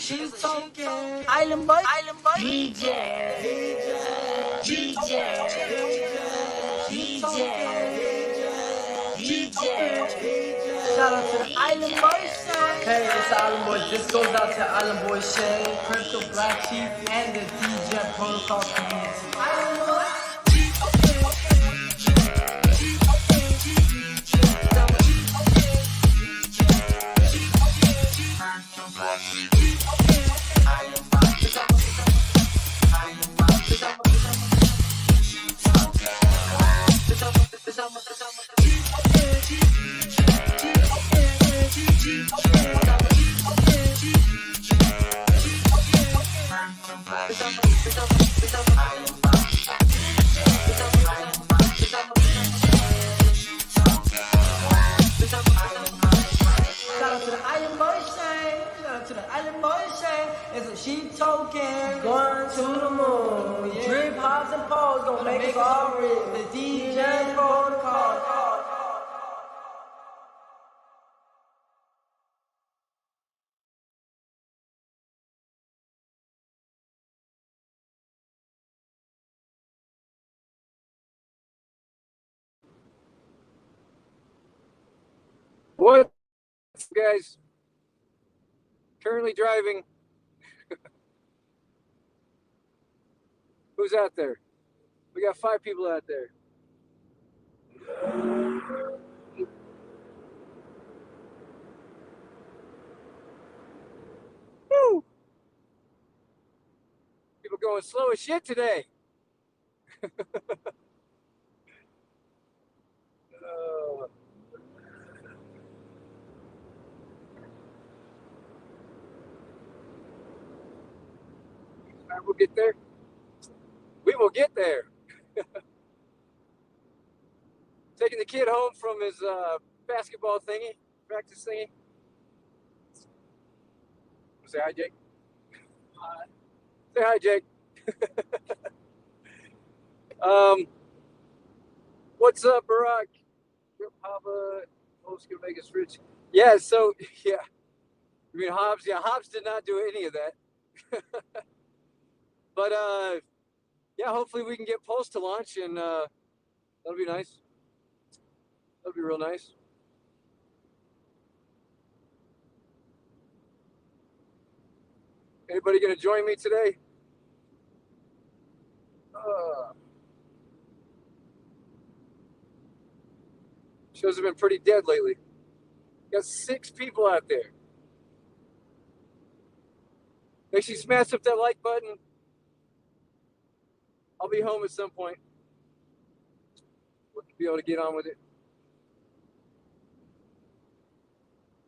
sheep talking. Island boy. DJ. DJ. DJ. DJ. Shout out to the Island Boys. Hey, it's the Island Boys. This goes out to Island Boy Shay, Crypto, BlackSheep, and the DJ Protocol community. Island Boys. Sheep token, going to the moon. Drip, hops, and poles gonna make us all rich. The DJ Protocol. What, guys? Currently driving. Who's out there? We got 5 people out there. Woo! People going slow as shit today. We'll get there. We will get there. Taking the kid home from his basketball thingy, practice thingy. Say hi, Jake. Hi. Say hi, Jake. What's up, Barack? Papa, Hobbs can make us rich. Yeah, so, yeah. You mean Hobbs? Yeah, Hobbs did not do any of that. But, yeah, hopefully we can get Pulse to launch, and that'll be nice. That'll be real nice. Anybody going to join me today? Shows have been pretty dead lately. Got 6 people out there. Make sure you smash up that like button. I'll be home at some point. We'll be able to get on with it.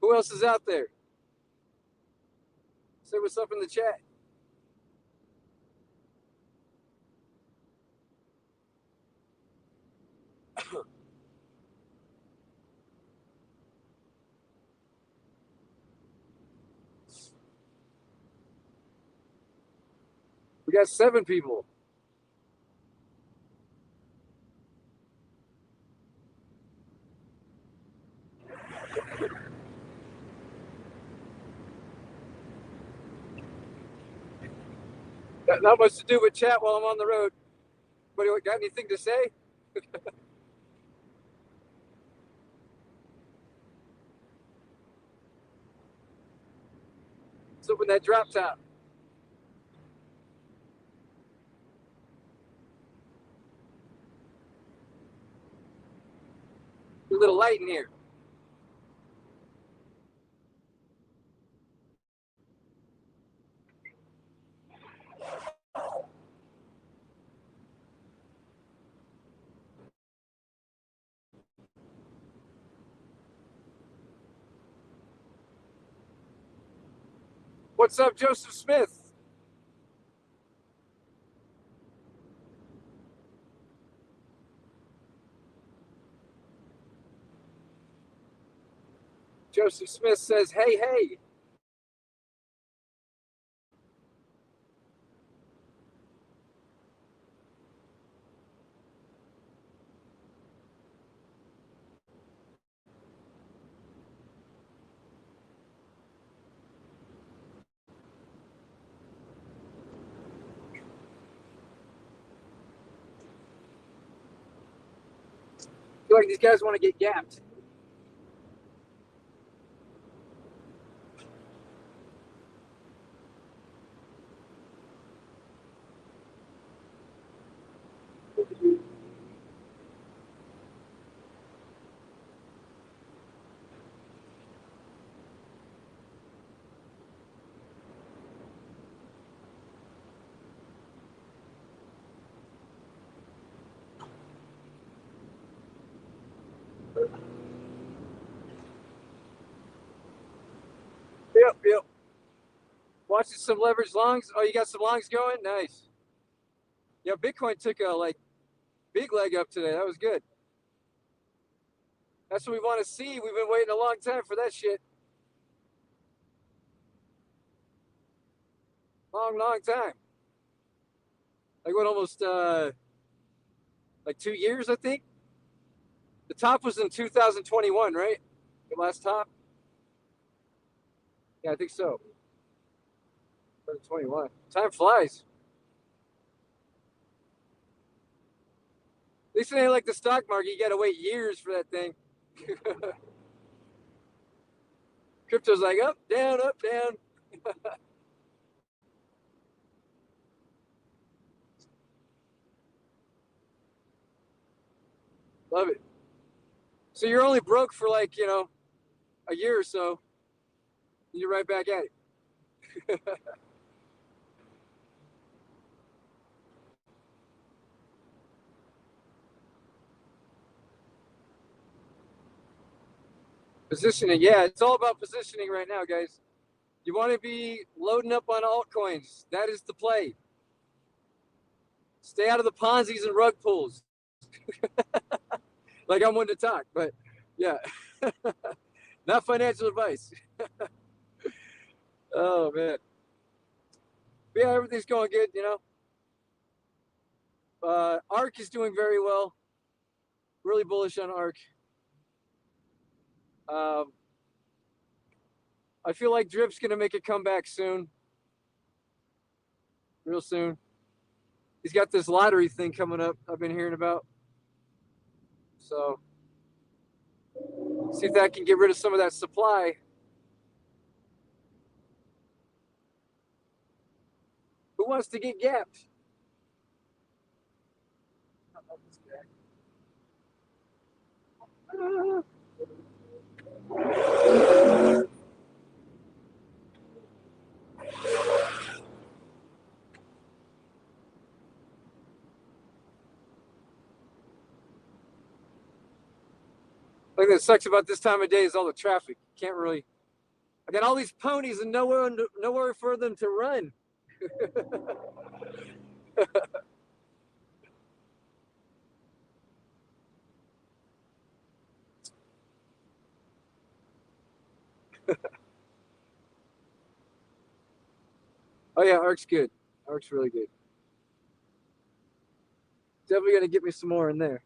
Who else is out there? Say what's up in the chat. We got 7 people. Got not much to do with chat while I'm on the road. Anybody got anything to say? Let's open that drop top. A little light in here. What's up, Joseph Smith? Joseph Smith says, hey, hey. feel like these guys want to get gapped. Yep. Watching some leverage longs. Oh, you got some longs going? Nice. Yeah, Bitcoin took a big leg up today. That was good. That's what we want to see. We've been waiting a long time for that shit. Long time. Like what, almost like 2 years, I think. The top was in 2021, right? The last top. Yeah, I think so. 2021. Time flies. At least it ain't like the stock market. You got to wait years for that thing. Crypto's like up, down, up, down. Love it. So you're only broke for like, a year or so. You're right back at it. Positioning. Yeah, it's all about positioning right now, guys. You want to be loading up on altcoins. That is the play. Stay out of the Ponzi's and rug pulls. Like I'm one to talk, but yeah. Not financial advice. Oh, man. But yeah, everything's going good, ARK is doing very well. Really bullish on ARK. I feel like Drip's going to make a comeback soon. Real soon. He's got this lottery thing coming up I've been hearing about. So, see if that can get rid of some of that supply. Who wants to get gapped? The thing that sucks about this time of day is all the traffic. You can't really. I got all these ponies and nowhere for them to run. Oh yeah, ARK's good. ARK's really good. Definitely gonna get me some more in there.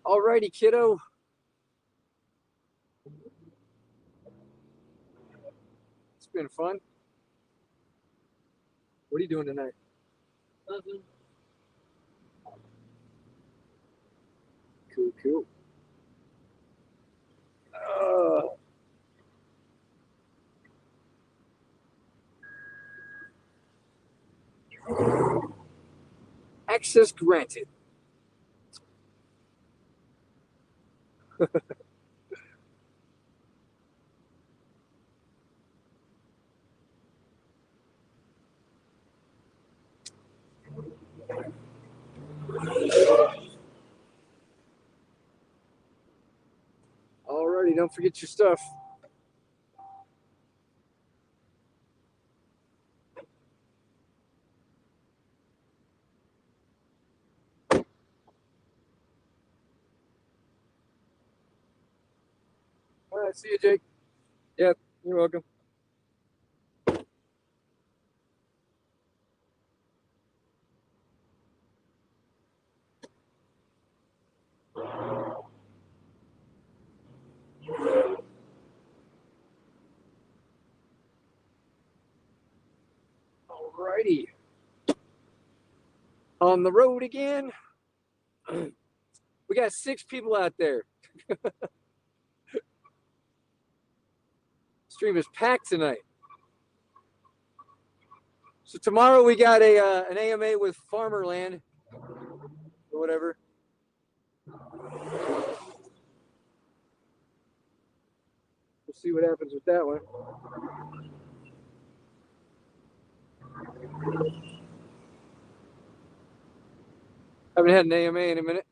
Alrighty, kiddo. It's been fun. What are you doing tonight? Nothing. Cool. Access granted. Alrighty, don't forget your stuff. All right, see you, Jake. Yep, you're welcome. Alrighty. On the road again. We got 6 people out there. Stream is packed tonight. So tomorrow we got an AMA with Farmerland or whatever. We'll see what happens with that one. Haven't had an AMA in a minute.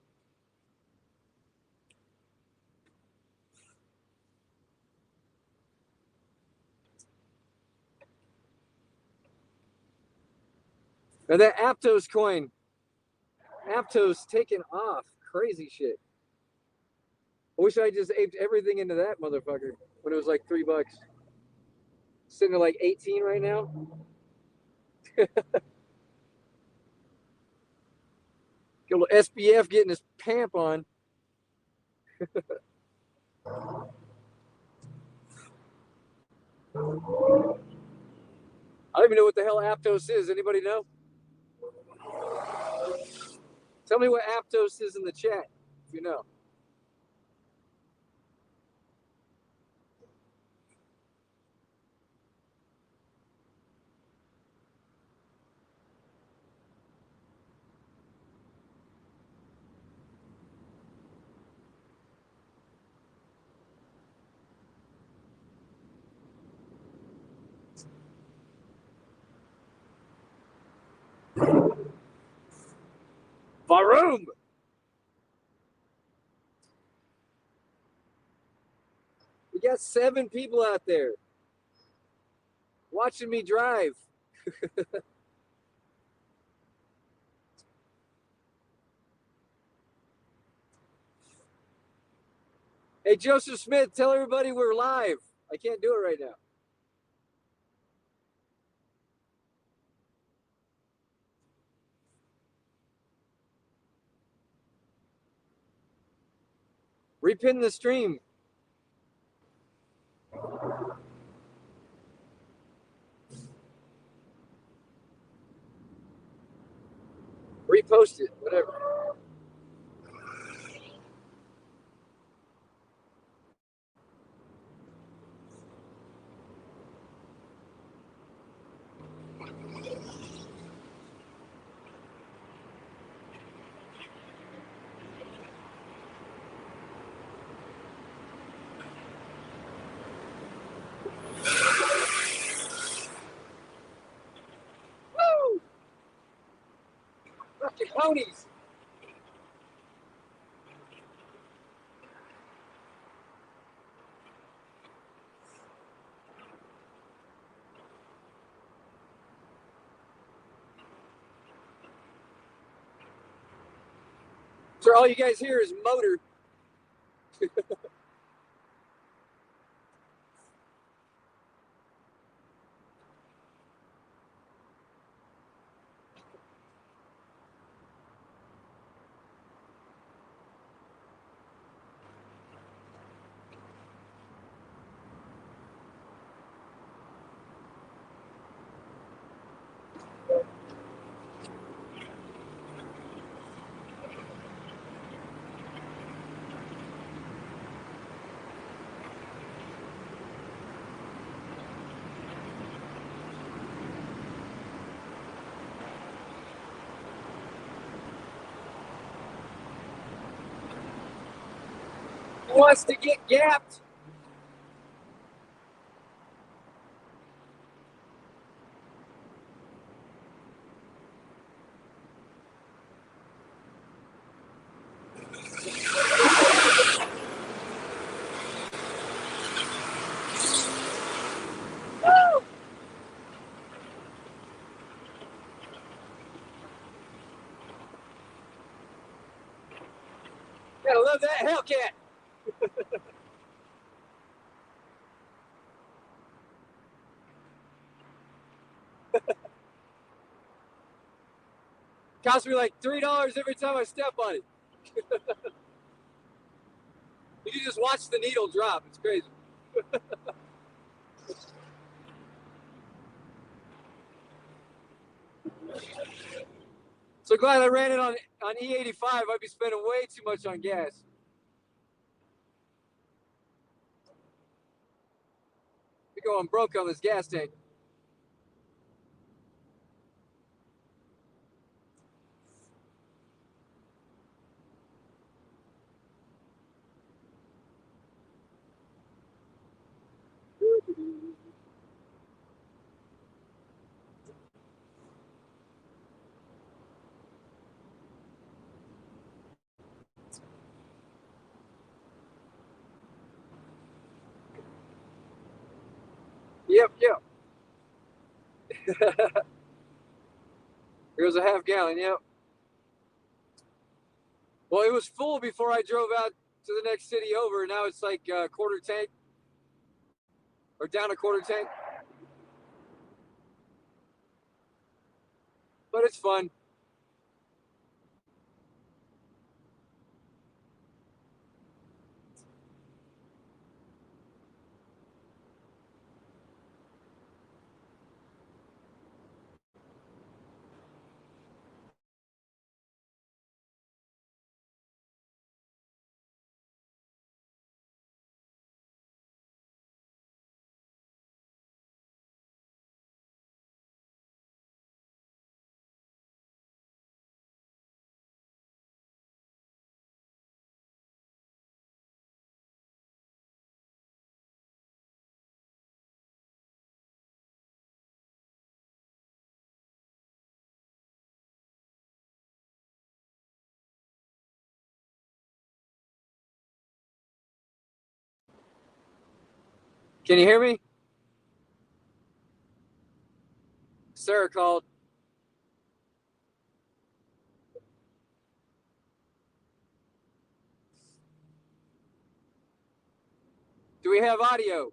Now that Aptos coin, Aptos taking off. Crazy shit. I wish I just aped everything into that motherfucker when it was like $3. Sitting at like 18 right now. Get a little SBF getting his pamp on. I don't even know what the hell Aptos is. Anybody know? Tell me what Aptos is in the chat if you know. Varoom! We got 7 people out there watching me drive. Hey, Joseph Smith, tell everybody we're live. I can't do it right now. Repin the stream. Repost it, whatever. Woo! Fucking ponies. So all you guys hear is motor. Who wants to get gapped? Gotta love that Hellcat. Costs me like $3 every time I step on it. You can just watch the needle drop. It's crazy. So glad I ran it on E85. I'd be spending way too much on gas. Be going broke on this gas tank. Yep. Here's a half gallon. Yep. Well, it was full before I drove out to the next city over. Now it's like a quarter tank or down a quarter tank. But it's fun. Can you hear me? Sarah called. Do we have audio?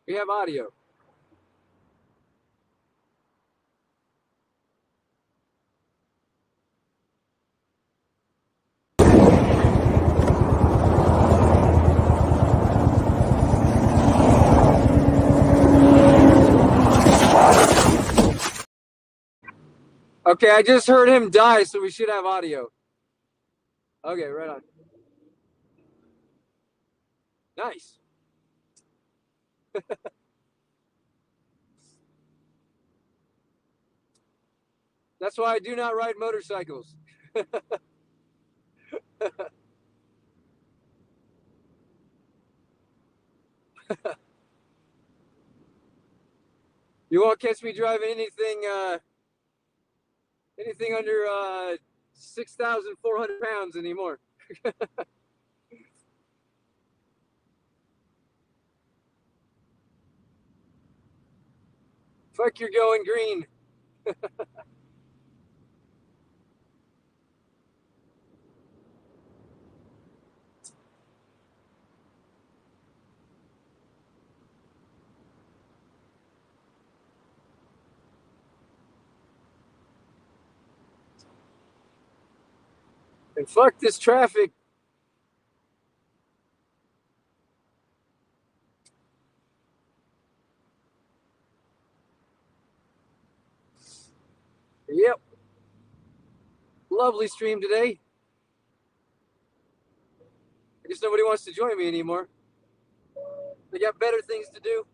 We have audio. Okay, I just heard him die, so we should have audio. Okay, right on. Nice. That's why I do not ride motorcycles. You won't catch me driving anything under 6,400 pounds anymore. Fuck, you're going green. And fuck this traffic. Yep. Lovely stream today. I guess nobody wants to join me anymore. They got better things to do.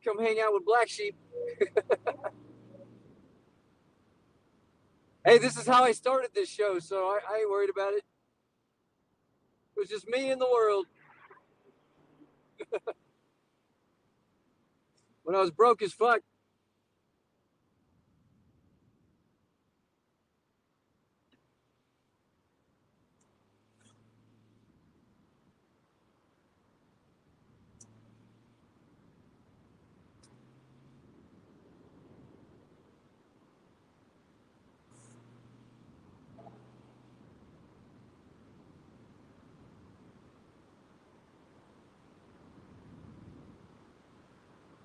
Come hang out with BlackSheep. Hey, this is how I started this show, so I ain't worried about it. It was just me and the world. When I was broke as fuck.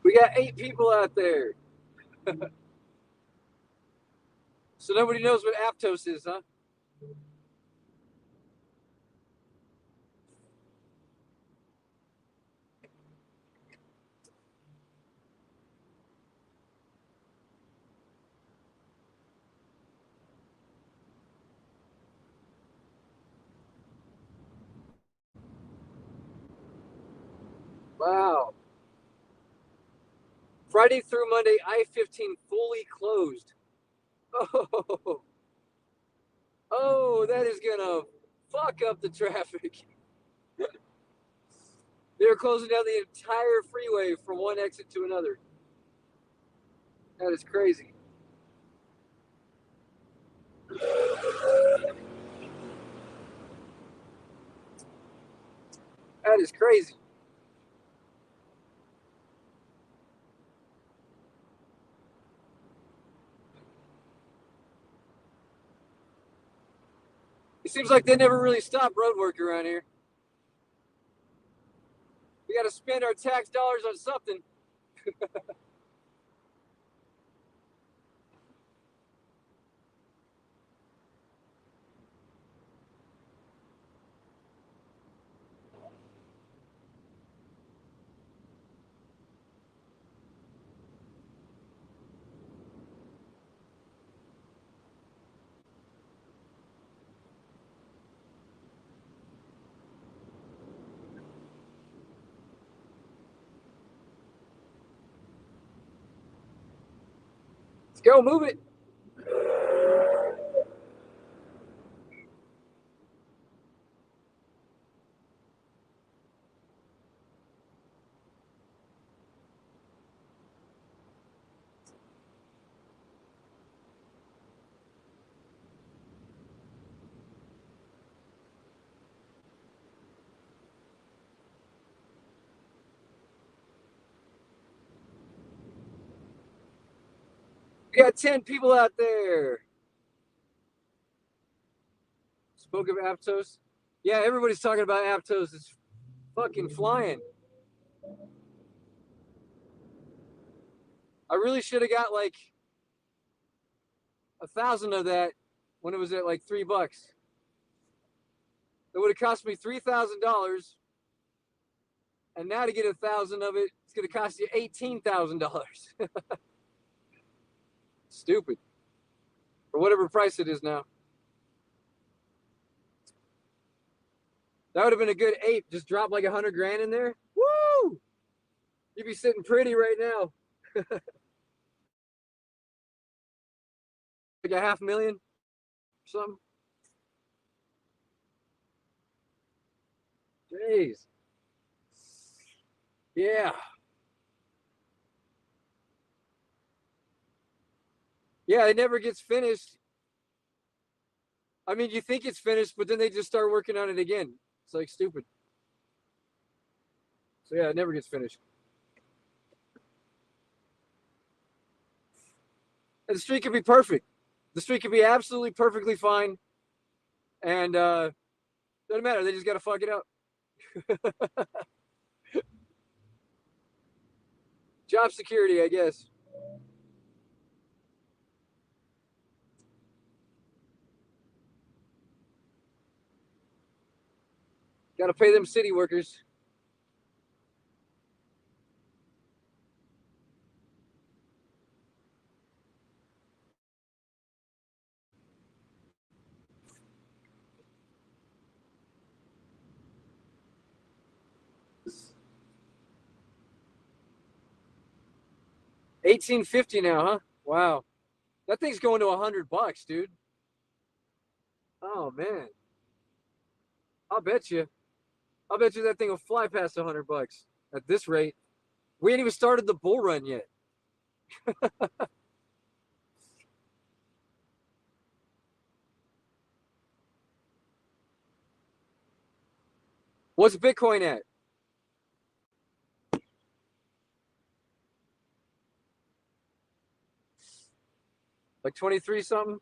We got 8 people out there. So nobody knows what Aptos is, huh? Wow. Friday through Monday, I-15 fully closed. Oh, oh, that is gonna fuck up the traffic. They're closing down the entire freeway from one exit to another. That is crazy. That is crazy. It seems like they never really stop road work around here. We got to spend our tax dollars on something. Let's go, move it. We got 10 people out there. Spoke of Aptos. Yeah, everybody's talking about Aptos. It's fucking flying. I really should have got like 1,000 of that when it was at like $3. It would have cost me $3,000, and now to get 1,000 of it, it's going to cost you $18,000. Stupid. For whatever price it is now. That would have been a good ape. Just drop like 100 grand in there. Woo! You'd be sitting pretty right now. Like a 500,000 or something. Jeez. Yeah. Yeah, it never gets finished. I mean, you think it's finished, but then they just start working on it again. It's like stupid. So yeah, it never gets finished. And the street could be perfect. The street could be absolutely perfectly fine. And doesn't matter. They just got to fuck it up. Job security, I guess. Got to pay them city workers. $18.50 now, huh? Wow. That thing's going to $100, dude. Oh man. I'll bet you. I'll bet you that thing will fly past $100 at this rate. We ain't even started the bull run yet. What's Bitcoin at? Like 23 something?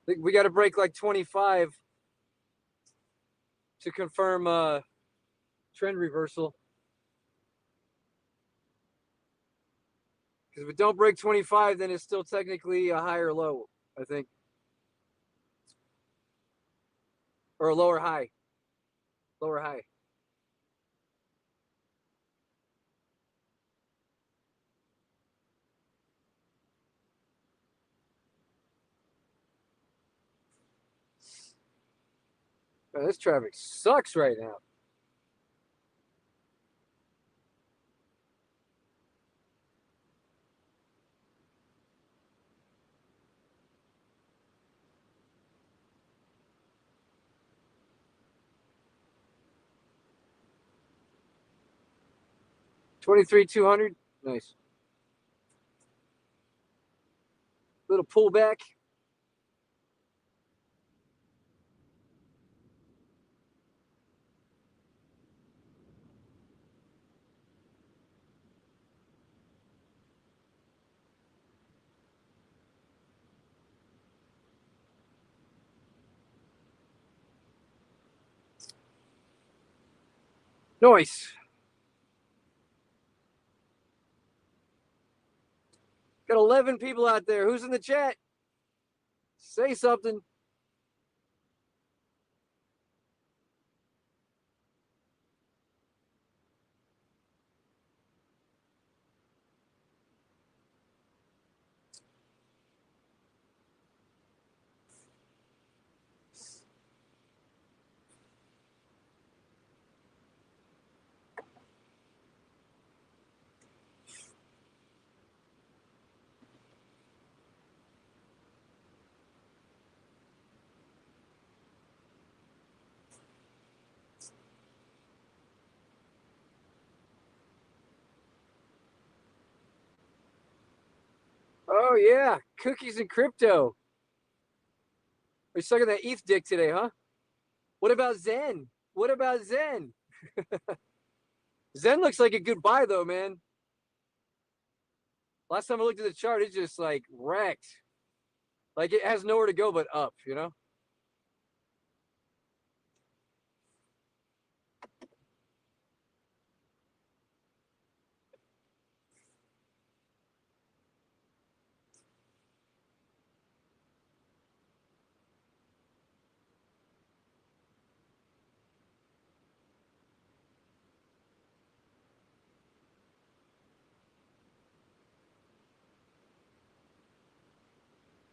I think we got to break like 25 to confirm trend reversal. Because if it don't break 25, then it's still technically a higher low, I think. Or a lower high. Lower high. Man, this traffic sucks right now. $23,200. Nice. Little pullback. Nice. Got 11 people out there. Who's in the chat? Say something. Oh, yeah. Cookies and crypto. We're sucking that ETH dick today, huh? What about Zen? What about Zen? Zen looks like a good buy, though, man. Last time I looked at the chart, it's just like wrecked. Like it has nowhere to go but up, you know?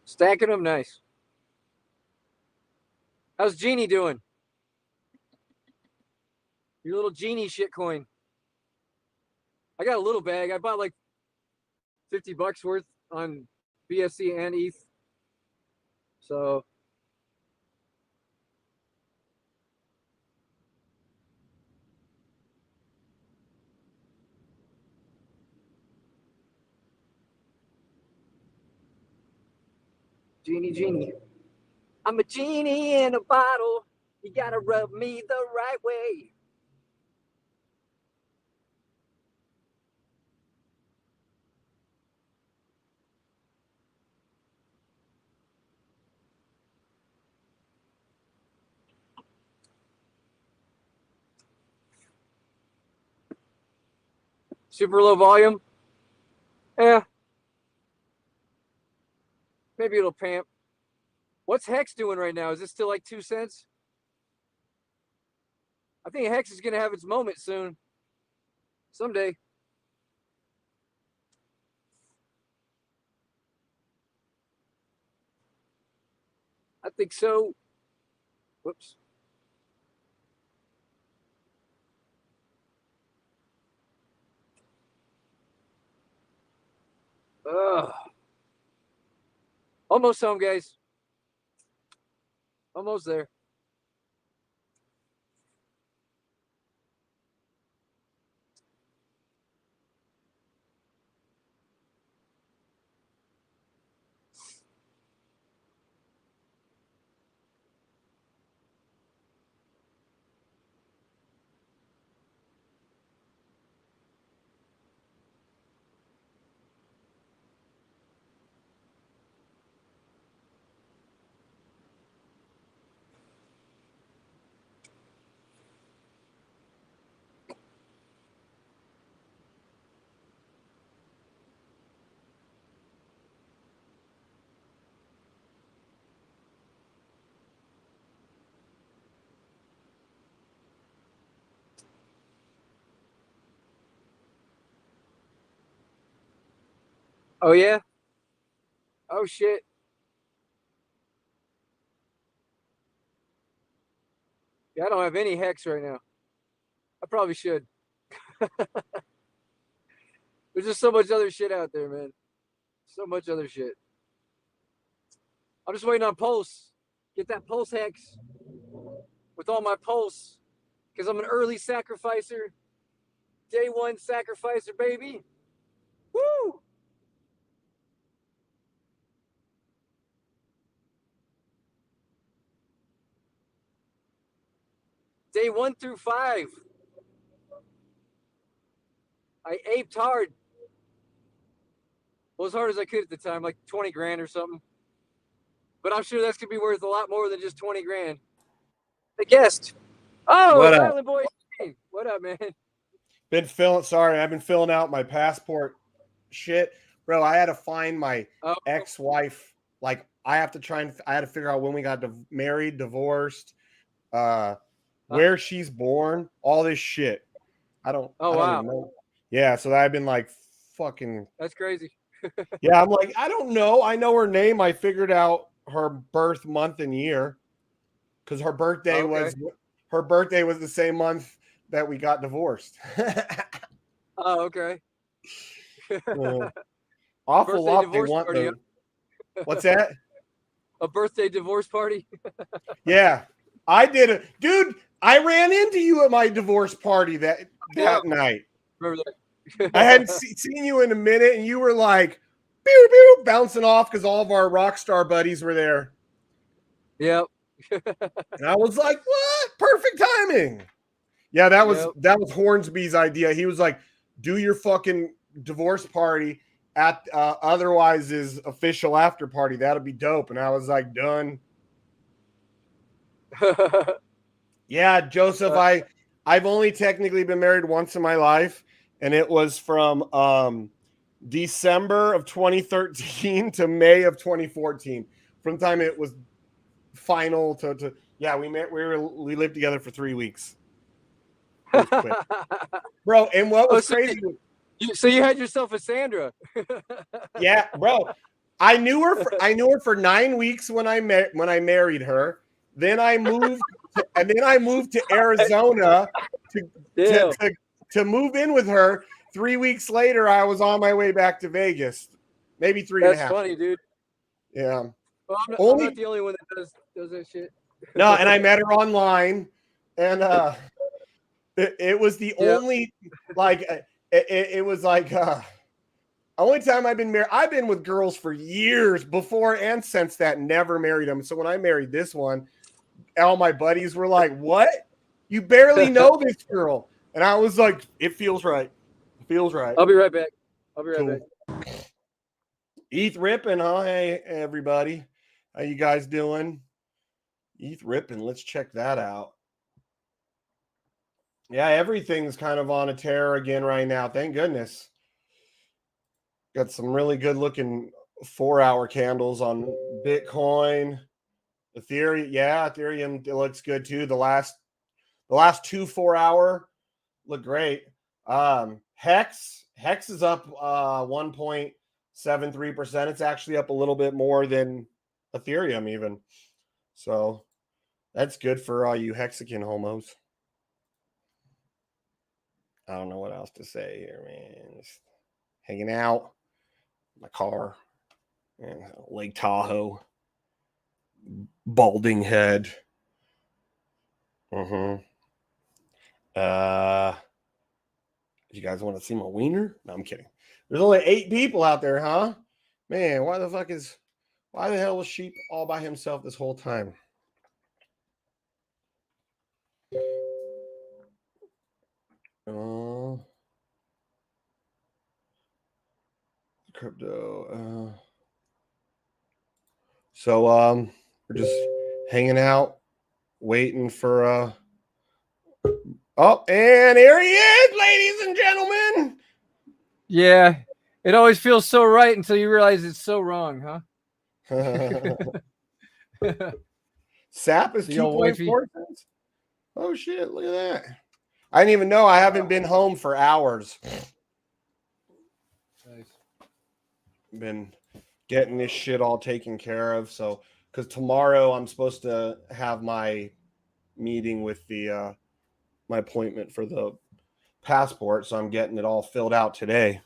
Stacking them nice. How's Genie doing? Your little Genie shitcoin. I got a little bag. I bought like $50 worth on BSC and ETH. So Genie. I'm a genie in a bottle. You gotta rub me the right way. Super low volume. Yeah. Maybe it'll pamp. What's Hex doing right now? Is it still like 2 cents? I think Hex is gonna have its moment soon. Someday. I think so. Whoops. Ugh. Almost home, guys. Almost there. Oh yeah? Oh shit. Yeah, I don't have any hex right now. I probably should. There's just so much other shit out there, man. So much other shit. I'm just waiting on pulse. Get that pulse hex with all my pulse. Because I'm an early sacrificer. Day one sacrificer, baby. Woo! Day 1 through 5. I aped hard. Well, as hard as I could at the time, like 20 grand or something. But I'm sure that's gonna be worth a lot more than just 20 grand. The guest. Oh, What it's up? Island Boy. What up, man? I've been filling out my passport shit. Bro, I had to find my ex-wife. Like, I had to figure out when we got married, divorced, where she's born, all this shit. I don't even know. Yeah, so I've been like fucking. That's crazy. Yeah, I'm like, I don't know. I know her name. I figured out her birth month and year because her birthday was the same month that we got divorced. Oh, okay. Awful lot they want party, though. What's that? A birthday divorce party? Yeah. I did it. Dude, I ran into you at my divorce party that night. Remember that? I hadn't seen you in a minute, and you were like, pew, pew, bouncing off because all of our rock star buddies were there. Yep. And I was like, what? Perfect timing. Yeah, that was Hornsby's idea. He was like, do your fucking divorce party at Otherwise's official after party. That'll be dope. And I was like, done. Yeah, Joseph, I've only technically been married once in my life, and it was from December of 2013 to May of 2014. From the time it was final to we lived together for 3 weeks. Bro, and what was crazy? So you had yourself a Sandra. Yeah, bro. I knew her for 9 weeks when I married her. Then I moved to Arizona to move in with her. 3 weeks later, I was on my way back to Vegas. Maybe three and a half. That's funny, dude. Yeah. Well, I'm not the only one that does that shit. No, and I met her online, and it was the only it was like only time I've been married. I've been with girls for years before and since that, never married them. So when I married this one, all my buddies were like, "What? You barely know this girl?" And I was like, "It feels right. It feels right." I'll be right back. Back. ETH ripping, huh? Hey, everybody. How you guys doing? ETH ripping. Let's check that out. Yeah, everything's kind of on a tear again right now. Thank goodness. Got some really good looking 4-hour candles on Bitcoin. Ethereum, Ethereum, it looks good too. The last 2 4-hour look great. Hex is up 1.73%. It's actually up a little bit more than Ethereum even. So that's good for all you Hexican homos. I don't know what else to say here, man. Just hanging out in my car and Lake Tahoe. Balding head. You guys want to see my wiener? No, I'm kidding. There's only 8 people out there, huh? Man, why the hell was Sheep all by himself this whole time? Crypto. So we're just hanging out, waiting for oh, and here he is, ladies and gentlemen. Yeah, it always feels so right until you realize it's so wrong, huh? SAP is 2.4 cents. Oh shit, look at that. I didn't even know. I haven't been home for hours. Nice. Been getting this shit all taken care of. So, because tomorrow I'm supposed to have my meeting with the my appointment for the passport, so I'm getting it all filled out today.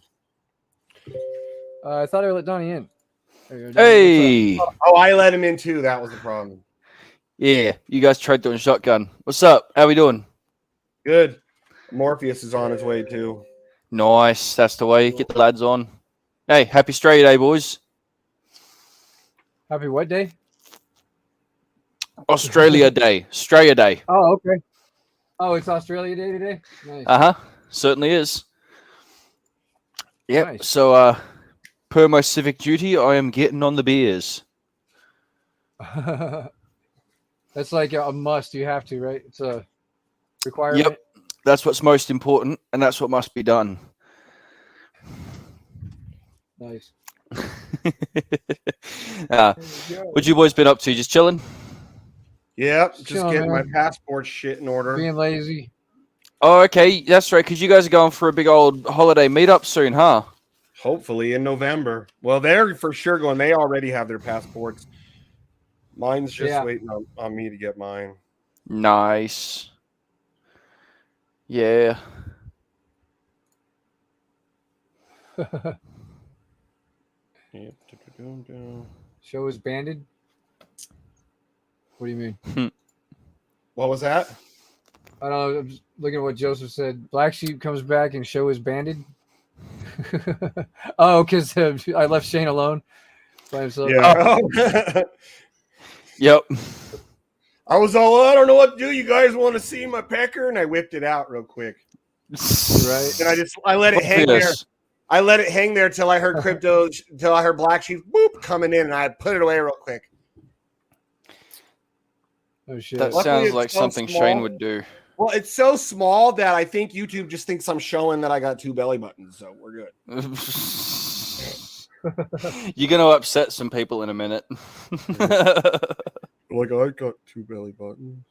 I thought I let Donnie in. Hey, Oh, I let him in too. That was the problem. yeah, you guys tried doing shotgun. What's up? How we doing? Good. Morpheus is on his way too. Nice. That's the way. Get the lads on. Hey, happy Australia Day, boys. Happy what day? Australia Day. Australia Day. Oh, okay. Oh, it's Australia Day today? Nice. Uh-huh. Certainly is. Yep. Nice. So, per my civic duty, I am getting on the beers. That's like a must. You have to, right? It's a requirement. Yep. That's what's most important, and that's what must be done. Nice. What you boys been up to? Just chilling? Yep, just Chilling, getting my man. passport shit in order. Being lazy. Oh, okay. That's right, because you guys are going for a big old holiday meetup soon, huh? Hopefully in November. Well, they're for sure going. They already have their passports. Mine's just waiting on me to get mine. Nice. Yeah. Show is banded. What do you mean? What was that? I don't know. I'm just looking at what Joseph said. Black Sheep comes back and show is banded. Oh, because I left Shane alone by himself. Yeah. Yep. I was all, I don't know what to do. You guys want to see my pecker? And I whipped it out real quick. Right. And I let it hang there. I let it hang there till I heard till I heard Black Sheep boop coming in, and I put it away real quick. Oh shit. That Luckily, sounds it's like so something small. Shane would do. Well, it's so small that I think YouTube just thinks I'm showing that I got 2 belly buttons, so we're good. You're going to upset some people in a minute. Like, I got 2 belly buttons.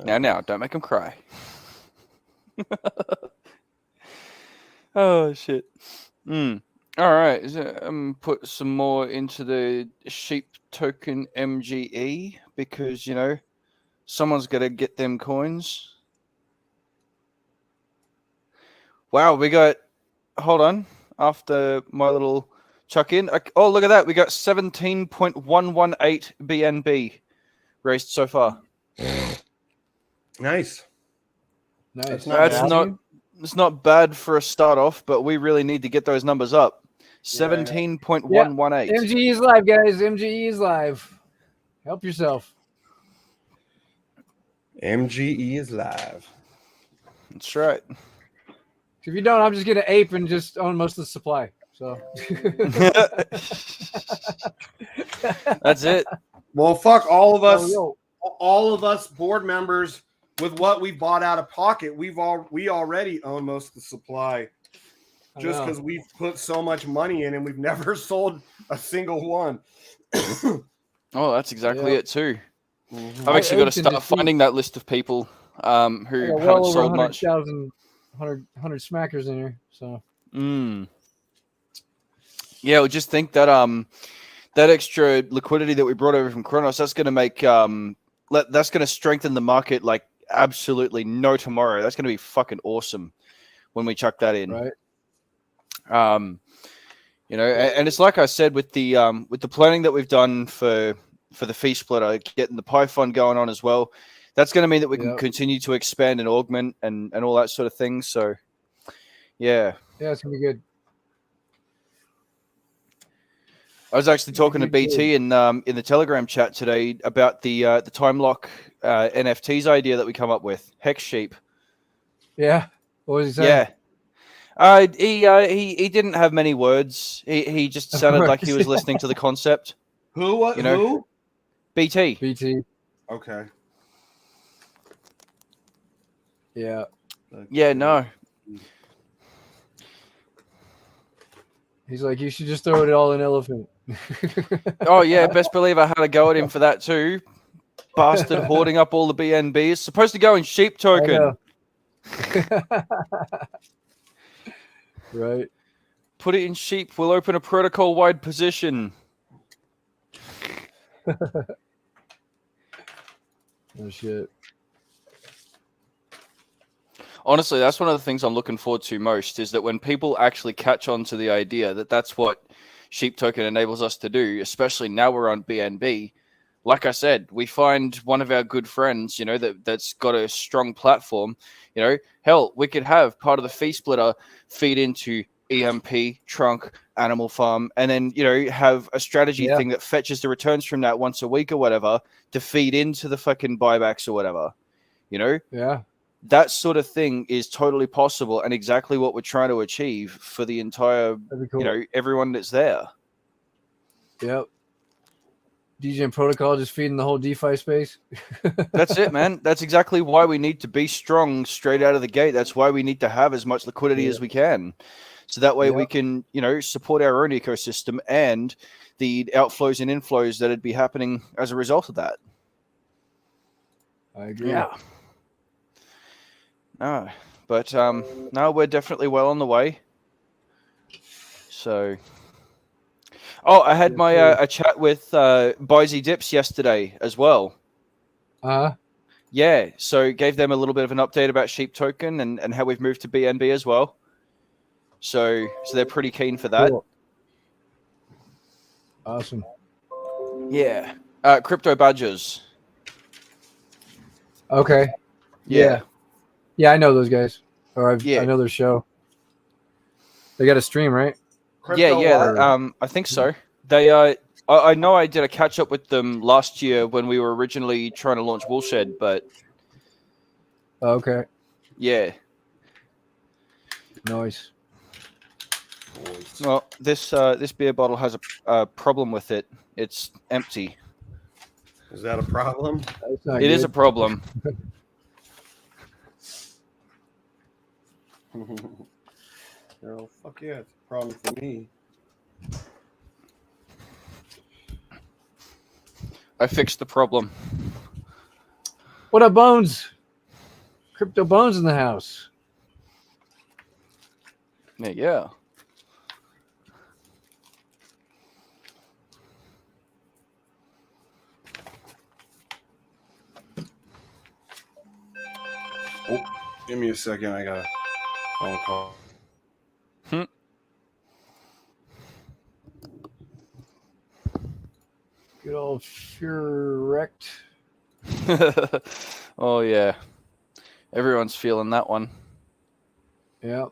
Now, don't make them cry. Oh, shit. All right. Put some more into the sheep token MGE because, you know, someone's got to get them coins. Wow, we got... Hold on. After my little chuck in. Oh, look at that. We got 17.118 BNB raised so far. Nice. Nice. It's not bad for a start off, but we really need to get those numbers up. 17.118. MGE is live, guys. MGE is live. Help yourself. MGE is live. That's right. If you don't, I'm just gonna ape and just own most of the supply. So That's it. Well, fuck all of us. yo. All of us board members with what we bought out of pocket. We already own most of the supply. Just because we've put so much money in and we've never sold a single one. Oh, that's exactly it too. Mm-hmm. I've actually got to start finding that list of people who haven't sold much. 100 smackers in here. So. Yeah, well, just think that that extra liquidity that we brought over from Kronos, that's going to make that's going to strengthen the market like absolutely no tomorrow. That's going to be fucking awesome when we chuck that in. Right. You know, and it's like I said with the planning that we've done for the fee splitter, getting the Pi fund going on as well. That's going to mean that we can continue to expand and augment and all that sort of thing. So, yeah. Yeah, it's gonna be good. I was actually talking to BT in the Telegram chat today about the time lock NFTs idea that we come up with. Hex Sheep. Yeah. What was he saying? Yeah. He didn't have many words. He just sounded like he was listening to the concept. Who? What? You know? Who? BT. BT. Okay. Yeah. Yeah. No. He's like, you should just throw it all in elephant. Oh yeah, best believe I had a go at him for that too. Bastard hoarding up all the BNBs. Supposed to go in sheep token. Right. Put it in sheep. We'll open a protocol wide position. Oh shit. Honestly, that's one of the things I'm looking forward to most, is that when people actually catch on to the idea that that's what Sheep Token enables us to do, especially now we're on BNB. Like I said, we find one of our good friends, that's got a strong platform. Hell, we could have part of the fee splitter feed into EMP, Trunk, Animal Farm, and then, have a strategy thing that fetches the returns from that once a week or whatever to feed into the fucking buybacks or whatever. Yeah. That sort of thing is totally possible and exactly what we're trying to achieve for the entire, Cool. everyone that's there. Yep. DJ Protocol just feeding the whole DeFi space. That's it, man. That's exactly why we need to be strong straight out of the gate. That's why we need to have as much liquidity as we can. So that way we can, support our own ecosystem and the outflows and inflows that'd be happening as a result of that. I agree. Yeah. No, but no, we're definitely well on the way. So, I had my a chat with Boise Dips yesterday as well. Yeah, so gave them a little bit of an update about Sheep Token and how we've moved to BNB as well. So they're pretty keen for that. Cool. Awesome. Yeah. Crypto Badgers. Okay. Yeah. Yeah, I know those guys. Or I know their show. They got a stream, right? I think so. They I know I did a catch up with them last year when we were originally trying to launch Woolshed, but okay. Yeah. Nice. Well, this beer bottle has a problem with it. It's empty. Is that a problem? It is a problem. Oh, fuck yeah, it's a problem for me. I fixed the problem. What up, Bones? Crypto Bones in the house. Yeah. Oh, give me a second. I got a phone call. Good old Furect. Oh yeah, everyone's feeling that one. Yeah.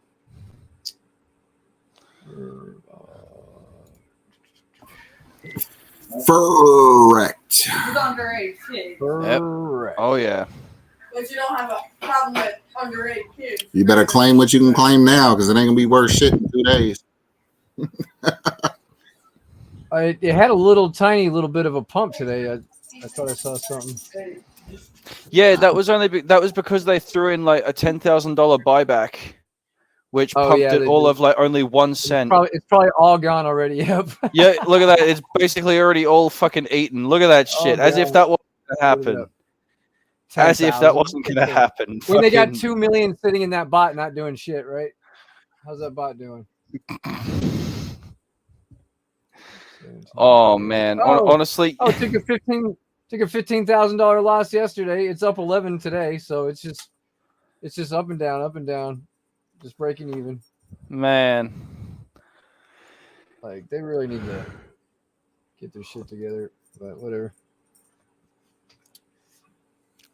Correct. With underage kids. Correct. Oh yeah. But you don't have a problem with underage kids. You better claim what you can claim now, because it ain't gonna be worth shit in 2 days. It had a tiny little bit of a pump today. I thought I saw something. Yeah, that was because they threw in like a $10,000 buyback, which pumped it all of like only 1 cent. It's probably all gone already. Yep. Yeah, look at that. It's basically already all fucking eaten. Look at that shit. As if that wasn't gonna happen. As if that wasn't gonna happen. When they got 2 million sitting in that bot not doing shit, right? How's that bot doing? Oh man, honestly. Oh, took a $15,000 loss yesterday. It's up 11 today, so it's just up and down, just breaking even. Man, like they really need to get their shit together, but whatever.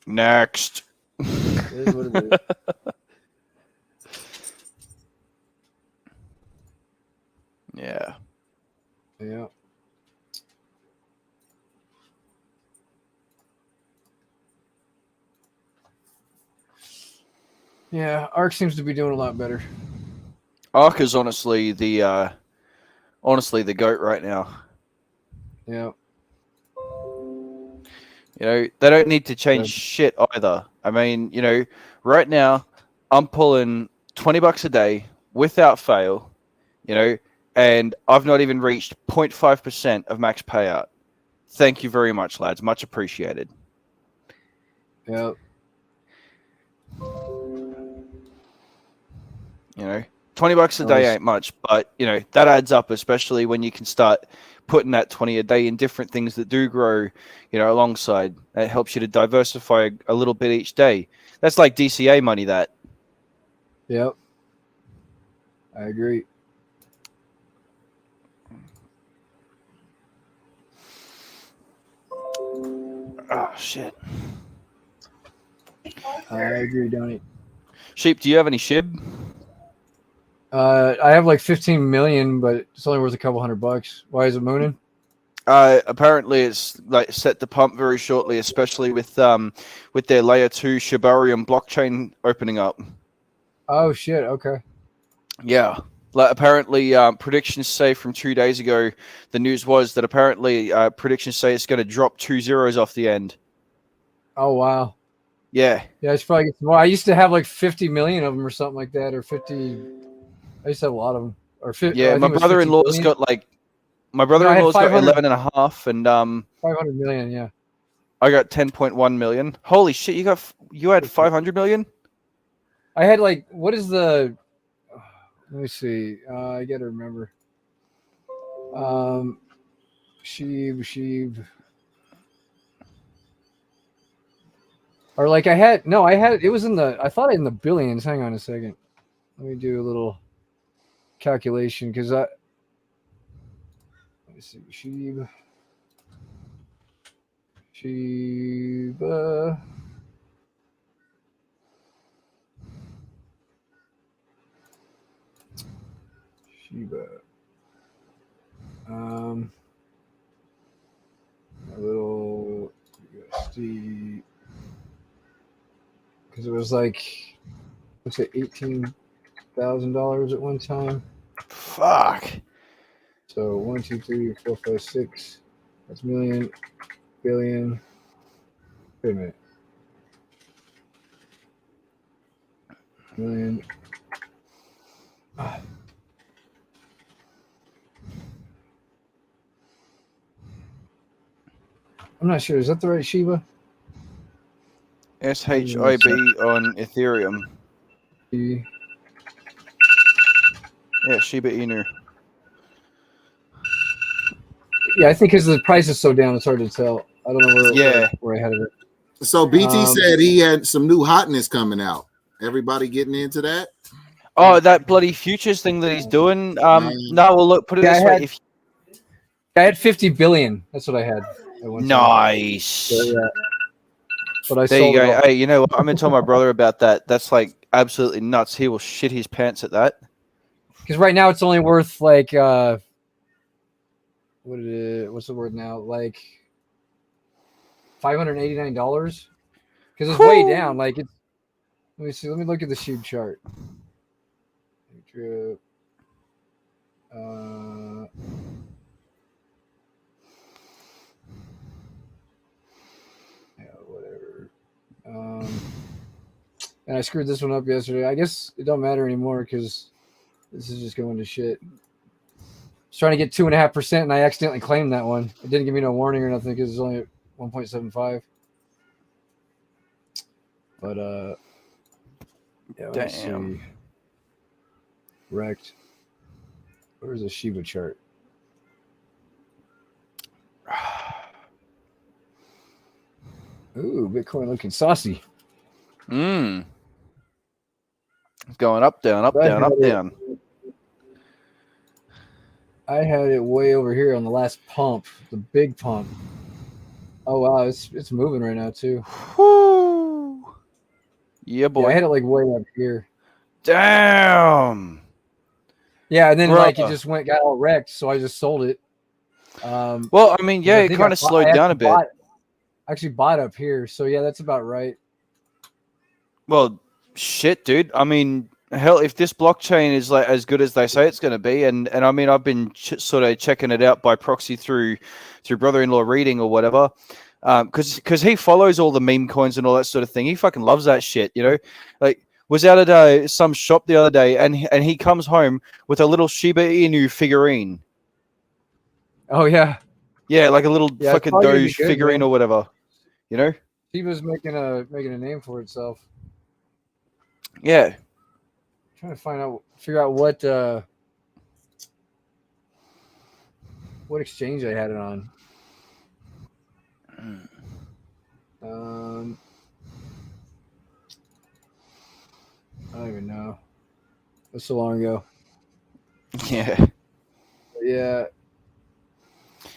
Next. It is what it is. Yeah. Yeah. Yeah, Arc seems to be doing a lot better. Arc is honestly the GOAT right now. Yeah. They don't need to change shit either. I mean, right now I'm pulling $20 a day without fail, and I've not even reached 0.5% of max payout. Thank you very much, lads. Much appreciated. Yeah. $20 a day ain't much, but that adds up, especially when you can start putting that 20 a day in different things that do grow, alongside. It helps you to diversify a little bit each day. That's like DCA money, that. Yep. I agree. Oh, shit. I agree, Donnie. Sheep, do you have any SHIB? I have like 15 million, but it's only worth a couple $100. Why is it mooning? Apparently, it's like set to pump very shortly, especially with their layer 2 Shibarium blockchain opening up. Oh shit! Okay. Yeah. Like apparently, predictions say from 2 days ago, the news was that apparently predictions say it's going to drop 2 zeros off the end. Oh wow. Yeah. Yeah, it's probably more. I used to have like 50 million of them or something like that, or 50. I used to have a lot of them. Or 50, yeah, my brother-in-law's got like my brother-in-law's got 11 and a half, and 500 million. Yeah. I got 10.1 million. Holy shit! You had 500 million. I had like, what is the? Let me see. I gotta remember. Sheeb. Or like I had it was in the, I thought in the billions. Hang on a second. Let me do a little calculation because let me see. Sheeb. Shiba. A little USD, because it was like, let's say $18,000 at one time. Fuck. So 1, 2, 3, 4, 5, 6. That's million, billion. Wait a minute. Million. I'm not sure. Is that the right Shiba? SHIB on Ethereum. Yeah, Shiba Inu. Yeah, I think because the price is so down, it's hard to tell. I don't know where I had it. So BT said he had some new hotness coming out. Everybody getting into that? Oh, that bloody futures thing that he's doing. No, well, look, put it this way. I had 50 billion. That's what I had. Nice. So, yeah. But I there sold you go. it all. Hey, you know what? I'm gonna tell my brother about that. That's like absolutely nuts. He will shit his pants at that. Because right now it's only worth like what's the word now? Like $589. Because it's way down. Like it's. Let me see. Let me look at the SHIB chart. Whatever. And I screwed this one up yesterday. I guess it don't matter anymore because this is just going to shit. I was trying to get 2.5%, and I accidentally claimed that one. It didn't give me no warning or nothing because it's only at 1.75. But yeah. Let's see. Wrecked. Where's the Shiba chart? Ooh, Bitcoin looking saucy. Going up, down, up, down, up, down. I had it way over here on the last pump, the big pump. Oh wow, it's moving right now too. Woo. Yeah, boy. Yeah, I had it like way up here. Damn. Yeah, and then like it just got all wrecked, so I just sold it. Well, I mean, yeah, it kind of slowed down a bit. I actually bought up here, so yeah, that's about right. Well, shit, dude. I mean, hell, if this blockchain is like as good as they say it's going to be, and I mean, I've been sort of checking it out by proxy through brother-in-law reading or whatever, because he follows all the meme coins and all that sort of thing. He fucking loves that shit, you know. Like, was out at some shop the other day, and he comes home with a little Shiba Inu figurine. Oh yeah, yeah, like a little fucking Doge figurine, man, or whatever. You know, Shiba's making a name for itself. Yeah. Trying to figure out what what exchange I had it on. I don't even know. It was so long ago. Yeah. Yeah.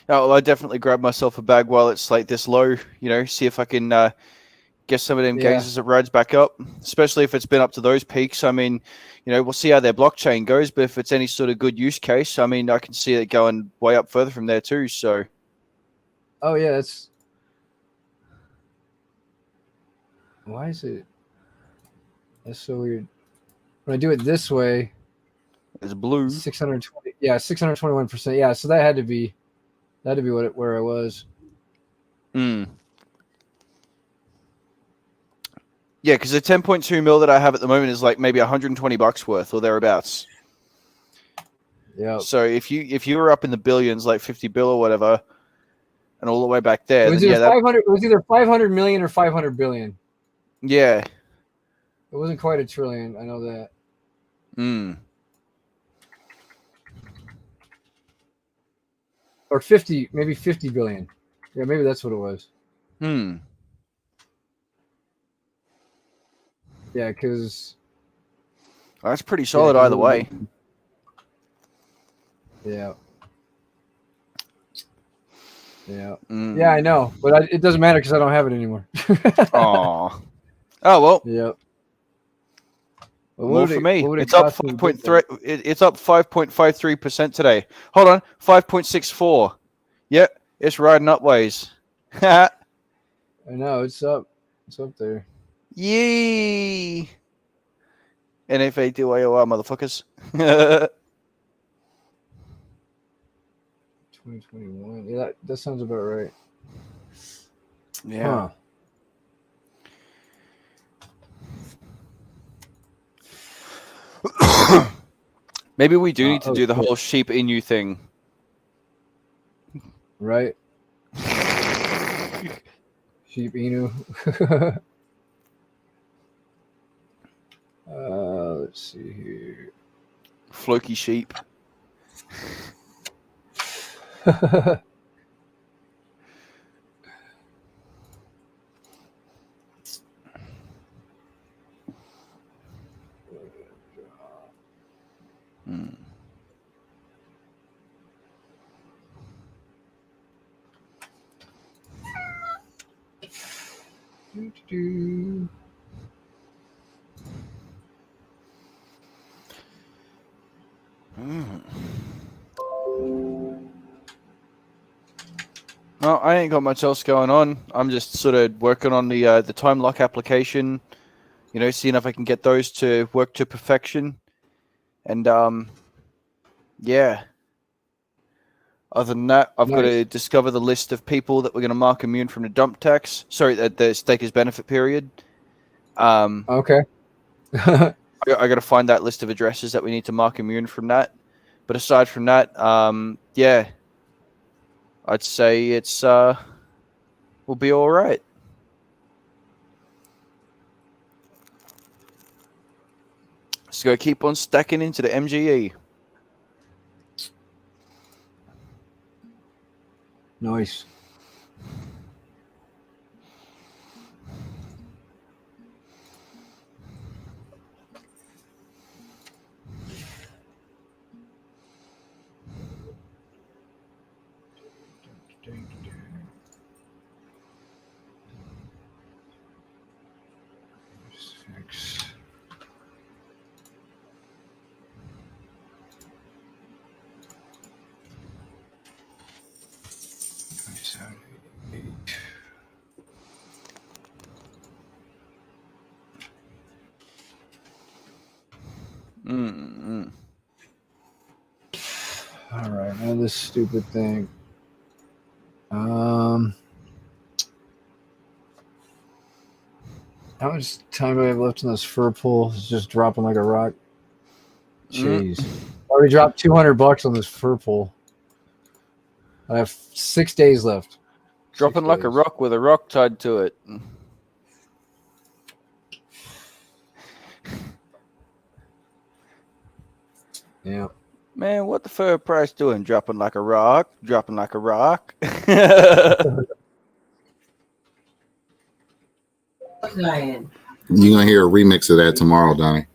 Oh, well, I definitely grab myself a bag while it's like this low, see if I can get some of them gains as it rides back up, especially if it's been up to those peaks. I mean, we'll see how their blockchain goes, but if it's any sort of good use case, I mean, I can see it going way up further from there too. So. Oh, yeah, why is it? That's so weird. When I do it this way, it's blue. 620. Yeah, 621%. Yeah, so that had to be where I was. Yeah, because the 10.2 mil that I have at the moment is like maybe $120 worth or thereabouts. Yeah. So if you were up in the billions, like 50 bill or whatever, and all the way back there, It was either 500. It was either 500 million or 500 billion. Yeah. It wasn't quite a trillion. I know that. Or 50, maybe 50 billion. Yeah, maybe that's what it was. Yeah, because that's pretty solid either way. Yeah. Yeah. Yeah, I know, but it doesn't matter because I don't have it anymore. Oh well. Yep. More for me. It's up 5.3. It's up 5.53% today. Hold on, 5.64. Yep, it's riding up ways. I know it's up. It's up there. Yee. NFA DYOR motherfuckers. 2021. Yeah, that sounds about right. Yeah. Huh. Maybe we do need to do the whole sheep Inu thing. Right. Sheep Inu. Let's see here. Floki sheep. Well, I ain't got much else going on. I'm just sort of working on the time lock application, seeing if I can get those to work to perfection. And yeah. Other than that, I've got to discover the list of people that we're going to mark immune from the dump tax. Sorry, the stakers benefit period. Okay. I got to find that list of addresses that we need to mark immune from that. But aside from that, yeah, I'd say it's will be all right. Just got to keep on stacking into the MGE. Nice. All right, now this stupid thing. How much time do I have left in this fur pool? It's just dropping like a rock. Jeez. Already dropped $200 on this fur pool. I have 6 days left. Dropping like a rock with a rock tied to it. Yeah. Man, what the fur price doing? Dropping like a rock, dropping like a rock. You're gonna hear a remix of that tomorrow, Donnie.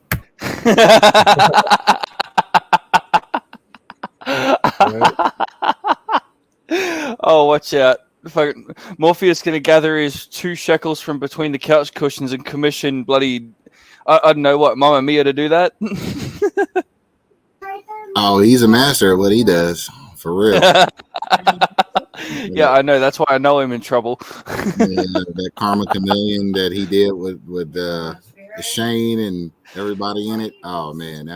Oh, watch out. Fucking Morpheus gonna gather his 2 shekels from between the couch cushions and commission bloody I don't know what, Mamma Mia to do that. Oh, he's a master at what he does, for real. Yeah, I know. That's why I know I'm in trouble. That Karma Chameleon that he did with Shane and everybody in it. Oh man,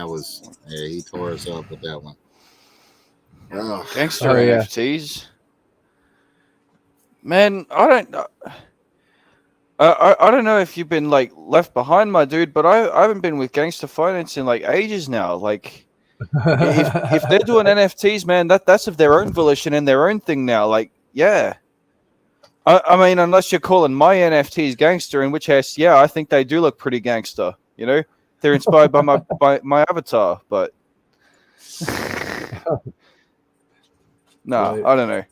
he tore us up with that one. Oh. Gangster NFTs. Man, I don't know if you've been like left behind, my dude, but I haven't been with Gangster Finance in like ages now. Like, if they're doing NFTs, man, that's of their own volition and their own thing now. Like, yeah. I mean, unless you're calling my NFTs gangster, in which case, yeah, I think they do look pretty gangster. You know, they're inspired by my avatar, but no, I don't know.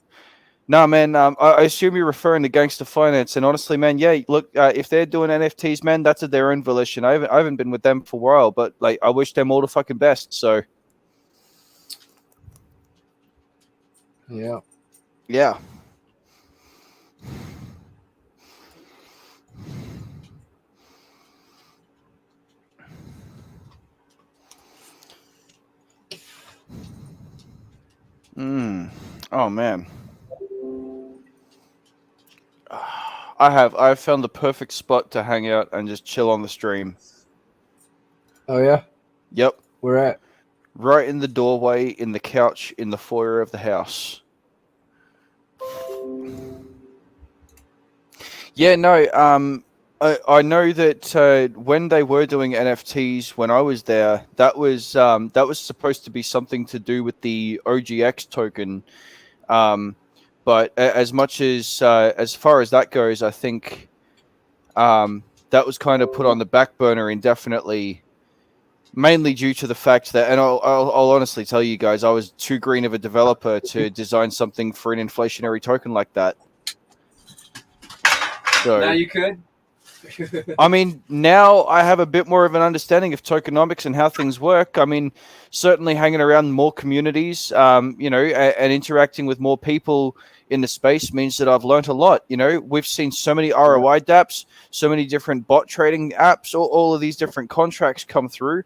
No, man, I assume you're referring to Gangster Finance, and honestly, man, yeah, look, if they're doing NFTs, man, that's of their own volition. I haven't been with them for a while, but like, I wish them all the fucking best. So, yeah. Oh man. I've found the perfect spot to hang out and just chill on the stream. Oh yeah? Yep. Where at? Right in the doorway, in the couch, in the foyer of the house. Yeah, no, I know that when they were doing NFTs when I was there, that was supposed to be something to do with the OGX token. But as much as far as that goes, I think that was kind of put on the back burner indefinitely, mainly due to the fact that, and I'll honestly tell you guys, I was too green of a developer to design something for an inflationary token like that. So, now you could. I mean, now I have a bit more of an understanding of tokenomics and how things work. I mean, certainly hanging around more communities, you know, and interacting with more people in the space means that I've learned a lot. You know, we've seen so many ROI dApps, so many different bot trading apps, all of these different contracts come through.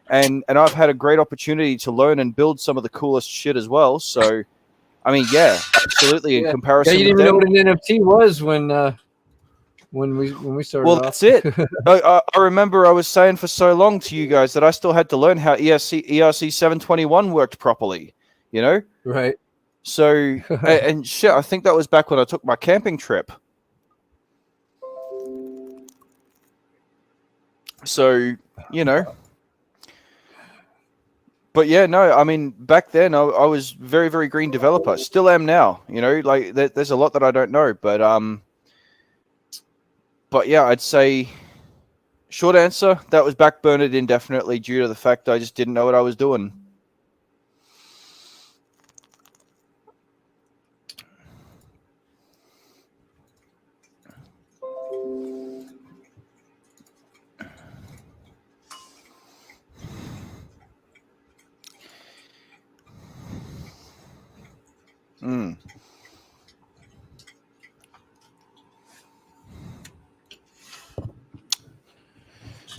And I've had a great opportunity to learn and build some of the coolest shit as well. So, I mean, yeah, absolutely. In comparison, you didn't even know what an NFT was when we started. Well, off. that's it. I remember I was saying for so long to you guys that I still had to learn how ERC 721 worked properly. You know, right? So and shit, I think that was back when I took my camping trip. So, you know. But yeah, no, I mean, back then I was very, very green developer. Still am now, you know, like there's a lot that I don't know. But yeah, I'd say short answer, that was backburnered indefinitely due to the fact I just didn't know what I was doing.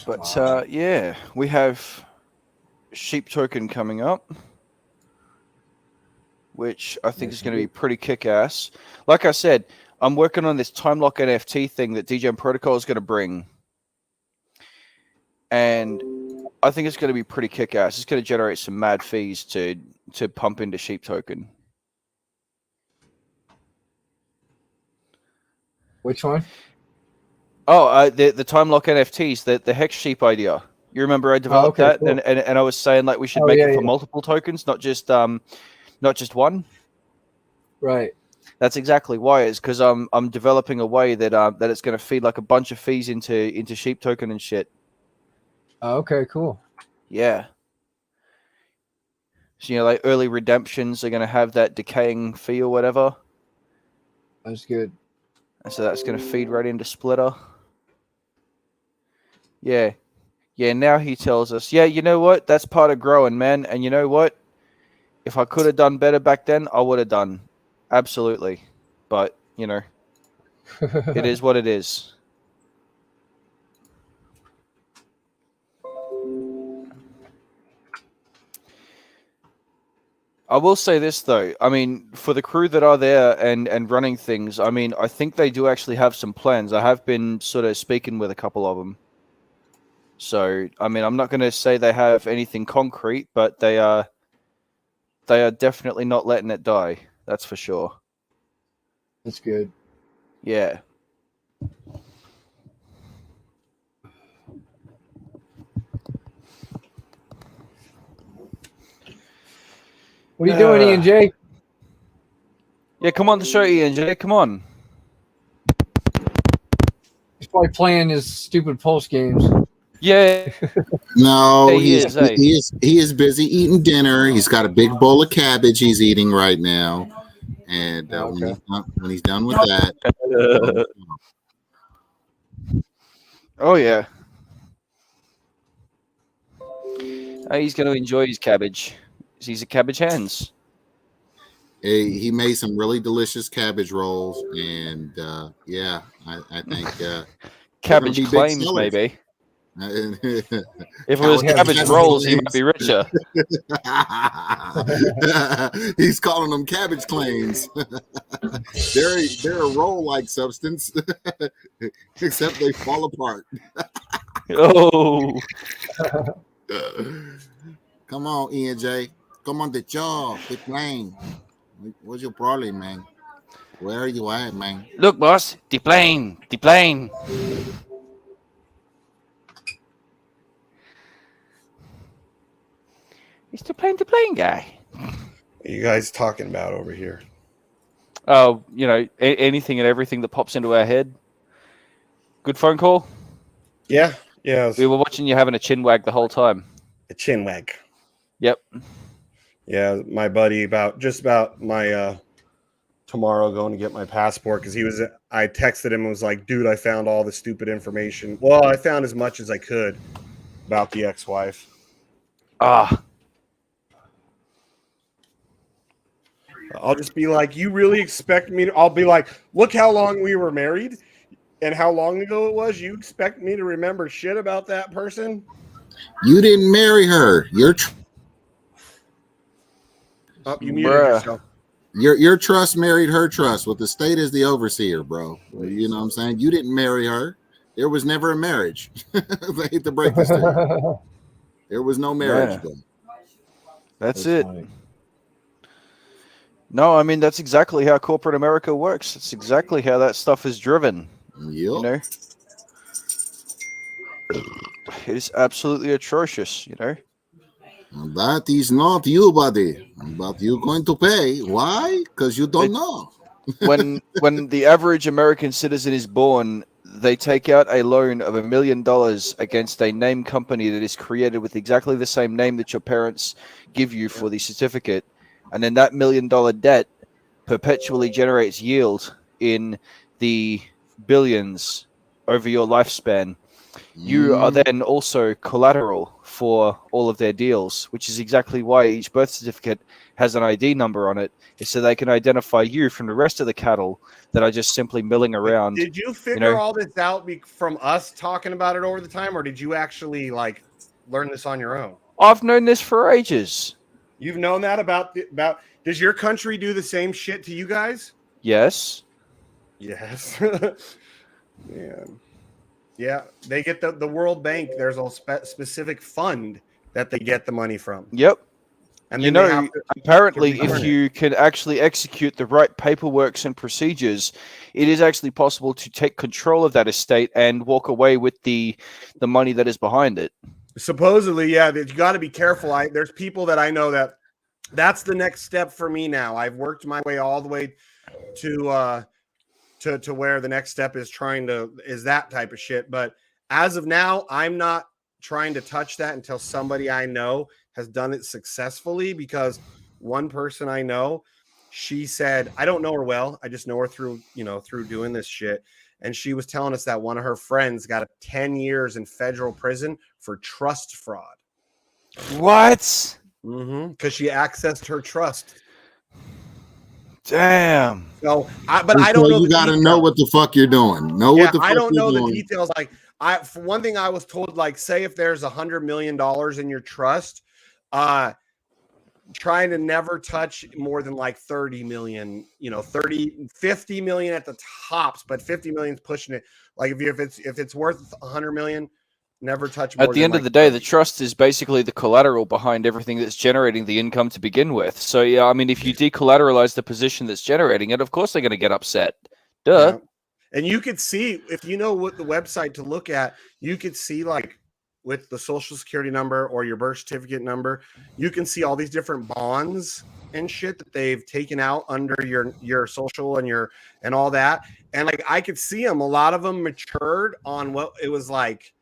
But yeah, we have Sheep Token coming up, which I think is going to be pretty kick-ass. Like I said, I'm working on this time lock NFT thing that DJM Protocol is going to bring, and I think it's going to be pretty kick-ass. It's going to generate some mad fees to pump into Sheep Token. Which one? Oh, the time lock NFTs, the Hex Sheep idea. You remember I developed that, cool. and I was saying like we should make it for multiple tokens, not just one. Right. That's exactly why. It's because I'm developing a way that that it's going to feed like a bunch of fees into Sheep Token and shit. Okay, cool. Yeah. So, like early redemptions are going to have that decaying fee or whatever. That's good. And so that's going to feed right into Splitter. Yeah. Yeah, now he tells us, yeah, you know what? That's part of growing, man. And you know what? If I could have done better back then, I would have done. Absolutely. But, it is what it is. I will say this, though. I mean, for the crew that are there and running things, I mean, I think they do actually have some plans. I have been sort of speaking with a couple of them. So, I mean, I'm not going to say they have anything concrete, but they are definitely not letting it die. That's for sure. That's good. Yeah. What are you doing, Ian J? Yeah, come on the show, Ian J. Come on. He's probably playing his stupid pulse games. Yeah. No, Hey, he is busy eating dinner. He's got a big bowl of cabbage he's eating right now, and Okay. when he's done with that, Oh yeah. He's going to enjoy his cabbage. He's a cabbage hands. he made some really delicious cabbage rolls, and yeah, I think cabbage claims maybe. If it was cabbage rolls, he might be richer. He's calling them cabbage claims. they're a roll-like substance, except they fall apart. Oh. Come on, Ian J. Come on the job. Quit playing. What's your problem, man? Where are you at, man? Look, boss, the plane. He's the plane guy. What are you guys talking about over here? Oh, anything and everything that pops into our head. Good phone call? Yeah. We were watching you having a chin wag the whole time. A chin wag. Yep. Yeah, my buddy about my tomorrow going to get my passport because I texted him and was like, dude, I found all the stupid information. Well, I found as much as I could about the ex-wife. I'll just be like, you really expect me to? I'll be like, look how long we were married and how long ago it was. You expect me to remember shit about that person? You didn't marry her. You muted yourself. Your trust married her trust with the state as the overseer, bro. You know what I'm saying? You didn't marry her. There was never a marriage. I hate to break this to you. There was no marriage, bro. That's it. Funny. No, I mean, that's exactly how corporate America works. It's exactly how that stuff is driven. Yep. It is absolutely atrocious, That is not you, buddy. But you're going to pay. Why? Because you don't know. when the average American citizen is born, they take out a loan of $1 million against a name company that is created with exactly the same name that your parents give you for the certificate. And then that $1 million debt perpetually generates yield in the billions over your lifespan. You are then also collateral for all of their deals, which is exactly why each birth certificate has an ID number on it, is so they can identify you from the rest of the cattle that are just simply milling around. Did you figure all this out from us talking about it over the time, or did you actually learn this on your own? I've known this for ages. You've known that about does your country do the same shit to you guys? Yes. Yeah, they get the World Bank. There's a specific fund that they get the money from. Yep. And apparently, if you can actually execute the right paperwork and procedures, it is actually possible to take control of that estate and walk away with the money that is behind it. Supposedly, yeah, you got to be careful. There's people that I know that's the next step for me now. I've worked my way all the way to where the next step is that type of shit. But as of now, I'm not trying to touch that until somebody I know has done it successfully, because one person I know, she said, I don't know her well, I just know her through doing this shit, and she was telling us that one of her friends got 10 years in federal prison for trust fraud. What? Because she accessed her trust. Damn. So, but I don't know. You got to know what the fuck you're doing. I don't know the details. Like, for one thing, I was told, like, say if there's $100 million in your trust, trying to never touch more than like 30 million, 50 million at the tops, but 50 million is pushing it. Like if it's worth 100 million, never touch more. At the end of the day, the trust is basically the collateral behind everything that's generating the income to begin with. So yeah, I mean, if you decollateralize the position that's generating it, of course they're going to get upset. Duh. Yeah. And you could see, if you know what the website to look at, you could see, like, with the social security number or your birth certificate number, you can see all these different bonds and shit that they've taken out under your social and all that. And like, I could see them, a lot of them matured on what it was like.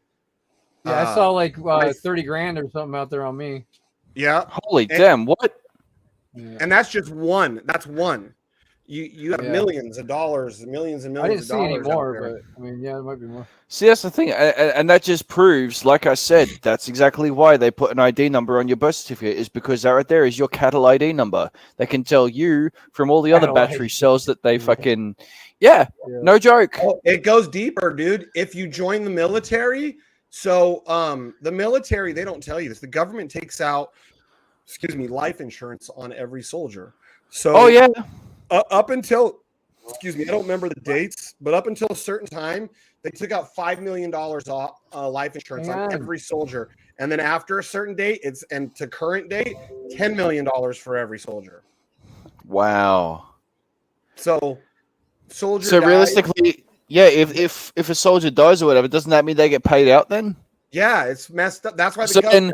Yeah, I saw like 30 grand or something out there on me. Yeah. Holy damn, what? Yeah. And that's just one. That's one. You have millions of dollars, millions and millions of dollars. I didn't see any more, but I mean, yeah, there might be more. See, that's the thing, and that just proves, like I said, that's exactly why they put an ID number on your birth certificate, is because right there is your cattle ID number. They can tell you from all the other battery cells that they fucking, no joke. Oh, it goes deeper, dude. If you join the military, so the military, they don't tell you this. The government takes out, life insurance on every soldier. So, up until, I don't remember the dates, but up until a certain time, they took out $5 million off life insurance on every soldier. And then after a certain date, and to current date, $10 million for every soldier. Wow. So realistically, if a soldier dies or whatever, doesn't that mean they get paid out then? Yeah, it's messed up. That's why. In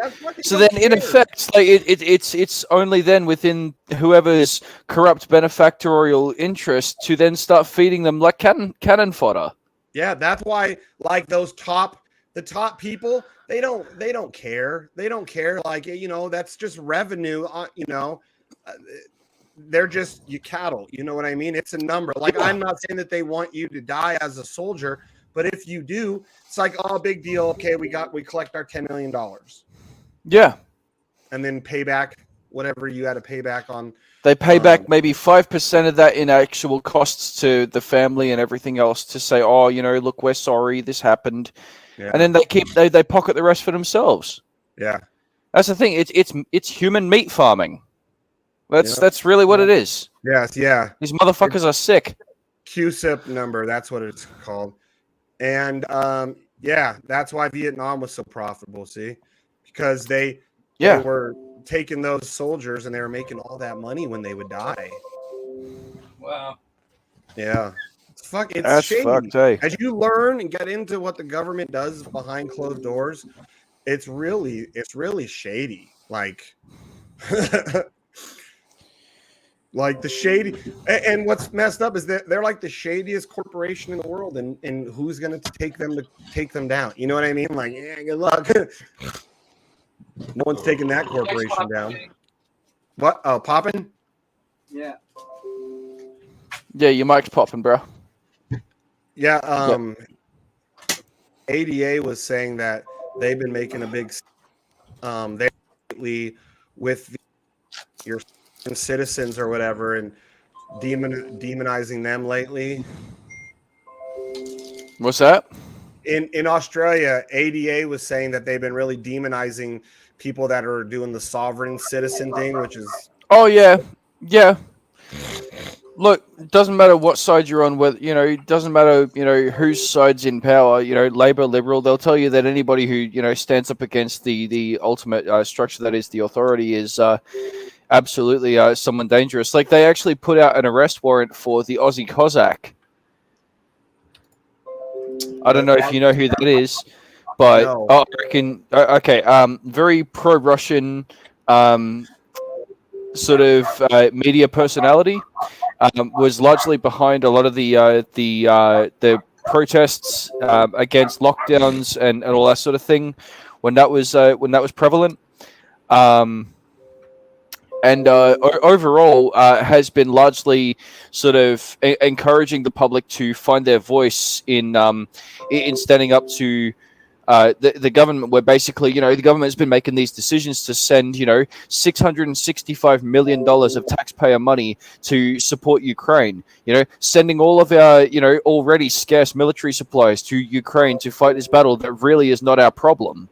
effect, like it's only then within whoever's corrupt benefactorial interest to then start feeding them like cannon fodder. Yeah, that's why, like, the top people, they don't care. They don't care. Like, that's just revenue. They're just you cattle. You know what I mean? It's a number. Like, I'm not saying that they want you to die as a soldier. But if you do, it's like, oh, big deal. Okay, we collect our $10 million. Yeah. And then pay back whatever you had to pay back on. They pay back maybe 5% of that in actual costs to the family and everything else to say, oh, look, we're sorry, this happened. Yeah. And then they pocket the rest for themselves. Yeah. That's the thing. It's human meat farming. That's really what it is. Yes, yeah. These motherfuckers are sick. QSIP number, that's what it's called. And that's why Vietnam was so profitable, see? Because they were taking those soldiers and they were making all that money when they would die. Wow. Yeah. It's That's shady. fucked, hey. As you learn and get into what the government does behind closed doors, it's really shady. Like like the shady, and what's messed up is that they're like the shadiest corporation in the world, and who's going to take them down? You know what I mean? Like, yeah, good luck. No one's taking that corporation down. What? Oh, popping? Yeah. Yeah, your mic's popping, bro. Yeah. ADA was saying that they've been making a big, with your citizens or whatever, and demonizing them lately. What's that? In Australia, ADA was saying that they've been really demonizing people that are doing the sovereign citizen thing, which is Look, it doesn't matter what side you're on, whether it doesn't matter, whose side's in power, Labor, Liberal, they'll tell you that anybody who, stands up against the ultimate structure that is the authority is absolutely someone dangerous. Like, they actually put out an arrest warrant for the Aussie Cossack. I don't know if you know who that is, but I reckon, very pro-Russian sort of media personality. Was largely behind a lot of the protests against lockdowns and all that sort of thing when that was prevalent. And overall has been largely sort of encouraging the public to find their voice in standing up to the government, where basically, the government has been making these decisions to send, $665 million of taxpayer money to support Ukraine, sending all of our, already scarce military supplies to Ukraine to fight this battle that really is not our problem,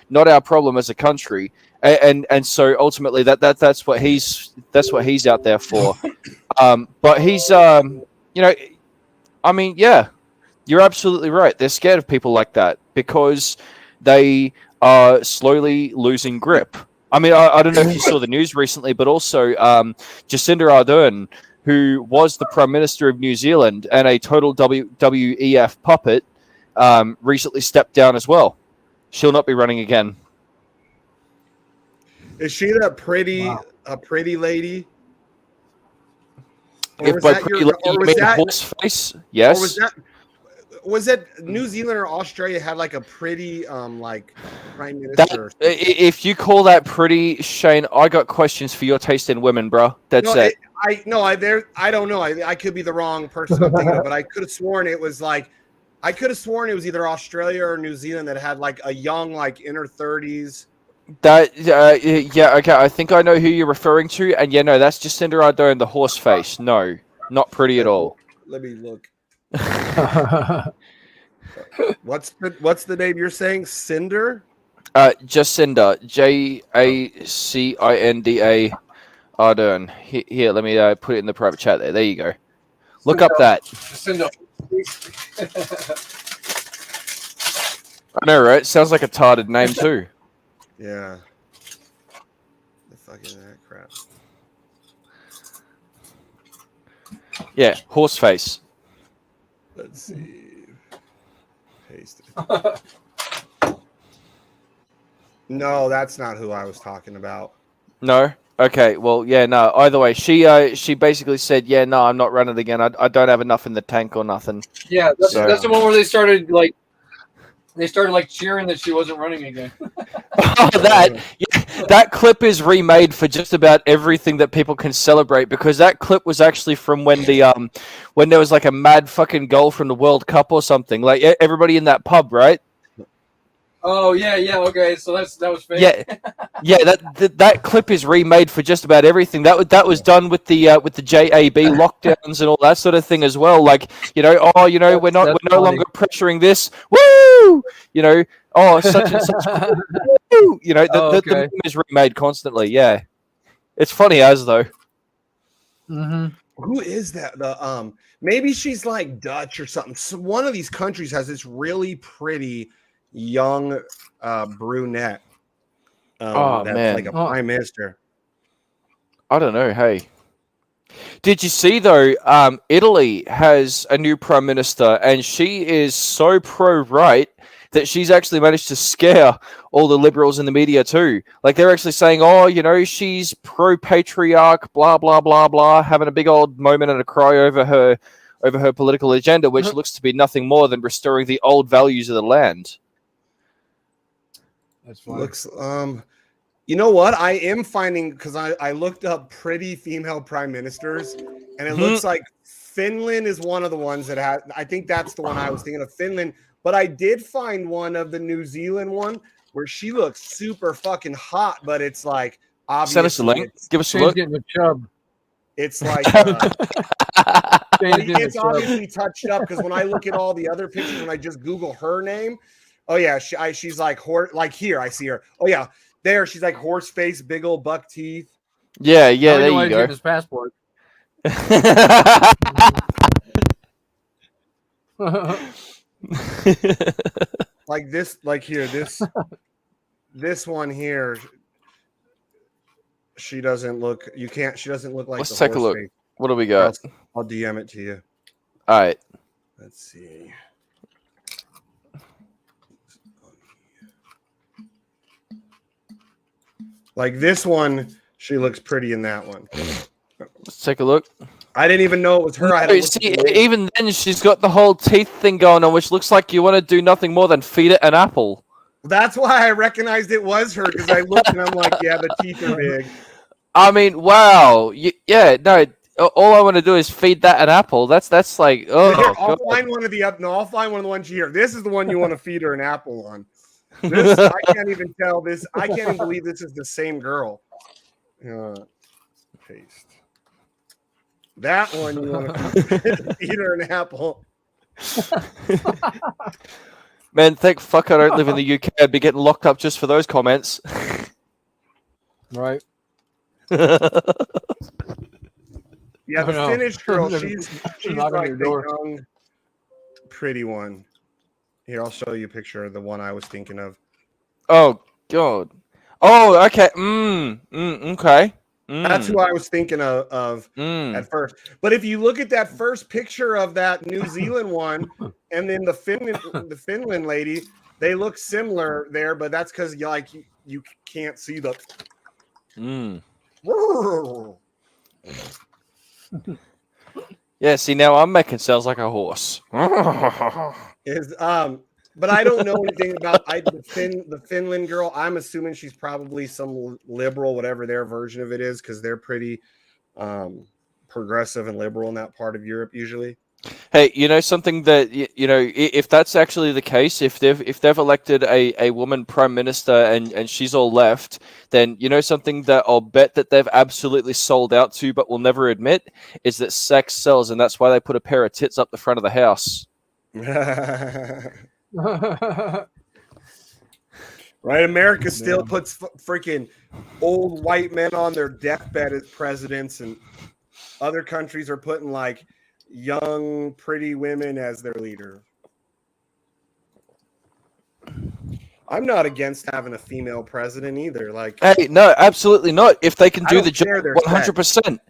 not our problem as a country. And so ultimately that's what he's out there for. But he's, I mean, yeah, you're absolutely right. They're scared of people like that because they are slowly losing grip. I mean, I don't know if you saw the news recently, but also Jacinda Ardern, who was the Prime Minister of New Zealand and a total WEF puppet, recently stepped down as well. She'll not be running again. Is she that pretty, a pretty lady? Or If by pretty lady you mean horse face, yes. Or was that New Zealand or Australia had like a pretty like prime minister? If you call that pretty, Shane, I got questions for your taste in women, bro. That's it. I don't know. I could be the wrong person I'm thinking of, but I could have sworn it was like either Australia or New Zealand that had like a young, like in her 30s. Yeah, okay. I think I know who you're referring to, and yeah, no, that's Jacinda Ardern, the horse face. No, not pretty at all. Let me look. What's the name you're saying? Cinder? Jacinda, Jacinda Ardern. Here, let me put it in the private chat there. There you go. Look up that. Jacinda. I know, right? Sounds like a tarded name too. Yeah. The fucking that crap. Yeah, horse face. Let's see. Paste it. No, that's not who I was talking about. No? Okay, well, yeah, no. Either way, she basically said, yeah, no, I'm not running again. I don't have enough in the tank or nothing. Yeah, that's the one where they started cheering that she wasn't running again. Oh, that clip is remade for just about everything that people can celebrate, because that clip was actually from when when there was like a mad fucking goal from the World Cup or something. Like everybody in that pub, right? Oh yeah, okay. So that was fake. Yeah. That clip is remade for just about everything. That was done with the JAB lockdowns and all that sort of thing as well. Like, we're no longer pressuring this. Woo! Such and such. Woo! The meme is remade constantly. Yeah, it's funny as though. Mm-hmm. Who is that? Maybe she's like Dutch or something. So one of these countries has this really pretty young brunette. That's like a prime minister. I don't know. Hey, did you see though? Italy has a new prime minister, and she is so pro-right that she's actually managed to scare all the liberals in the media too. Like they're actually saying, "Oh, she's pro-patriarch, blah blah blah blah," having a big old moment and a cry over her political agenda, which looks to be nothing more than restoring the old values of the land. That's fine. Looks you know what? I am finding, because I looked up pretty female prime ministers, and it looks like Finland is one of the ones that has. I think that's the one I was thinking of, Finland. But I did find one of the New Zealand one where she looks super fucking hot, but it's like obviously. Send us a link. Give us a look. Getting a chub. It's like it's obviously touched up, because when I look at all the other pictures, when I just Google her name, oh yeah, she's like like here I see her. Oh yeah, there she's like horse face, big old buck teeth. Yeah, there you go. His passport. Like this, like here, this one here. She doesn't look. She doesn't look like. Let's take a look. Face. What do we got? I'll DM it to you. All right. Let's see. Like this one, she looks pretty in that one. Let's take a look. I didn't even know it was her. Even then, she's got the whole teeth thing going on, which looks like you want to do nothing more than feed it an apple. That's why I recognized it was her, because I looked and I'm like, yeah, the teeth are big. I mean, wow. Yeah, no. All I want to do is feed that an apple. That's like, oh Here, I'll god. find one of the up. No, I'll find one of the ones here. This is the one you want to feed her an apple on. This I can't even tell. This I can't even believe this is the same girl. Paste. That one you want to feed her an apple. Man, thank fuck I don't live in the UK. I'd be getting locked up just for those comments. Right. Yeah, the no. Finnish girl, she's knocking like your the door. young, pretty one. Here, I'll show you a picture of the one I was thinking of. Oh god. Oh, okay. Okay. That's who I was thinking of at first. But if you look at that first picture of that New Zealand one, and then the Finland lady, they look similar there. But that's because you can't see the. Yeah, see now I'm making sounds like a horse. But I don't know anything about the Finland girl. I'm assuming she's probably some liberal, whatever their version of it is, because they're pretty progressive and liberal in that part of Europe usually. Hey, you know something that if that's actually the case, if they've elected a woman prime minister and she's all left, then you know something that I'll bet that they've absolutely sold out to, but will never admit, is that sex sells, and that's why they put a pair of tits up the front of the house. Right, America still puts freaking old white men on their deathbed as presidents, and other countries are putting like young, pretty women as their leader. I'm not against having a female president either. Like, hey, no, absolutely not. If they can do the job, 100%.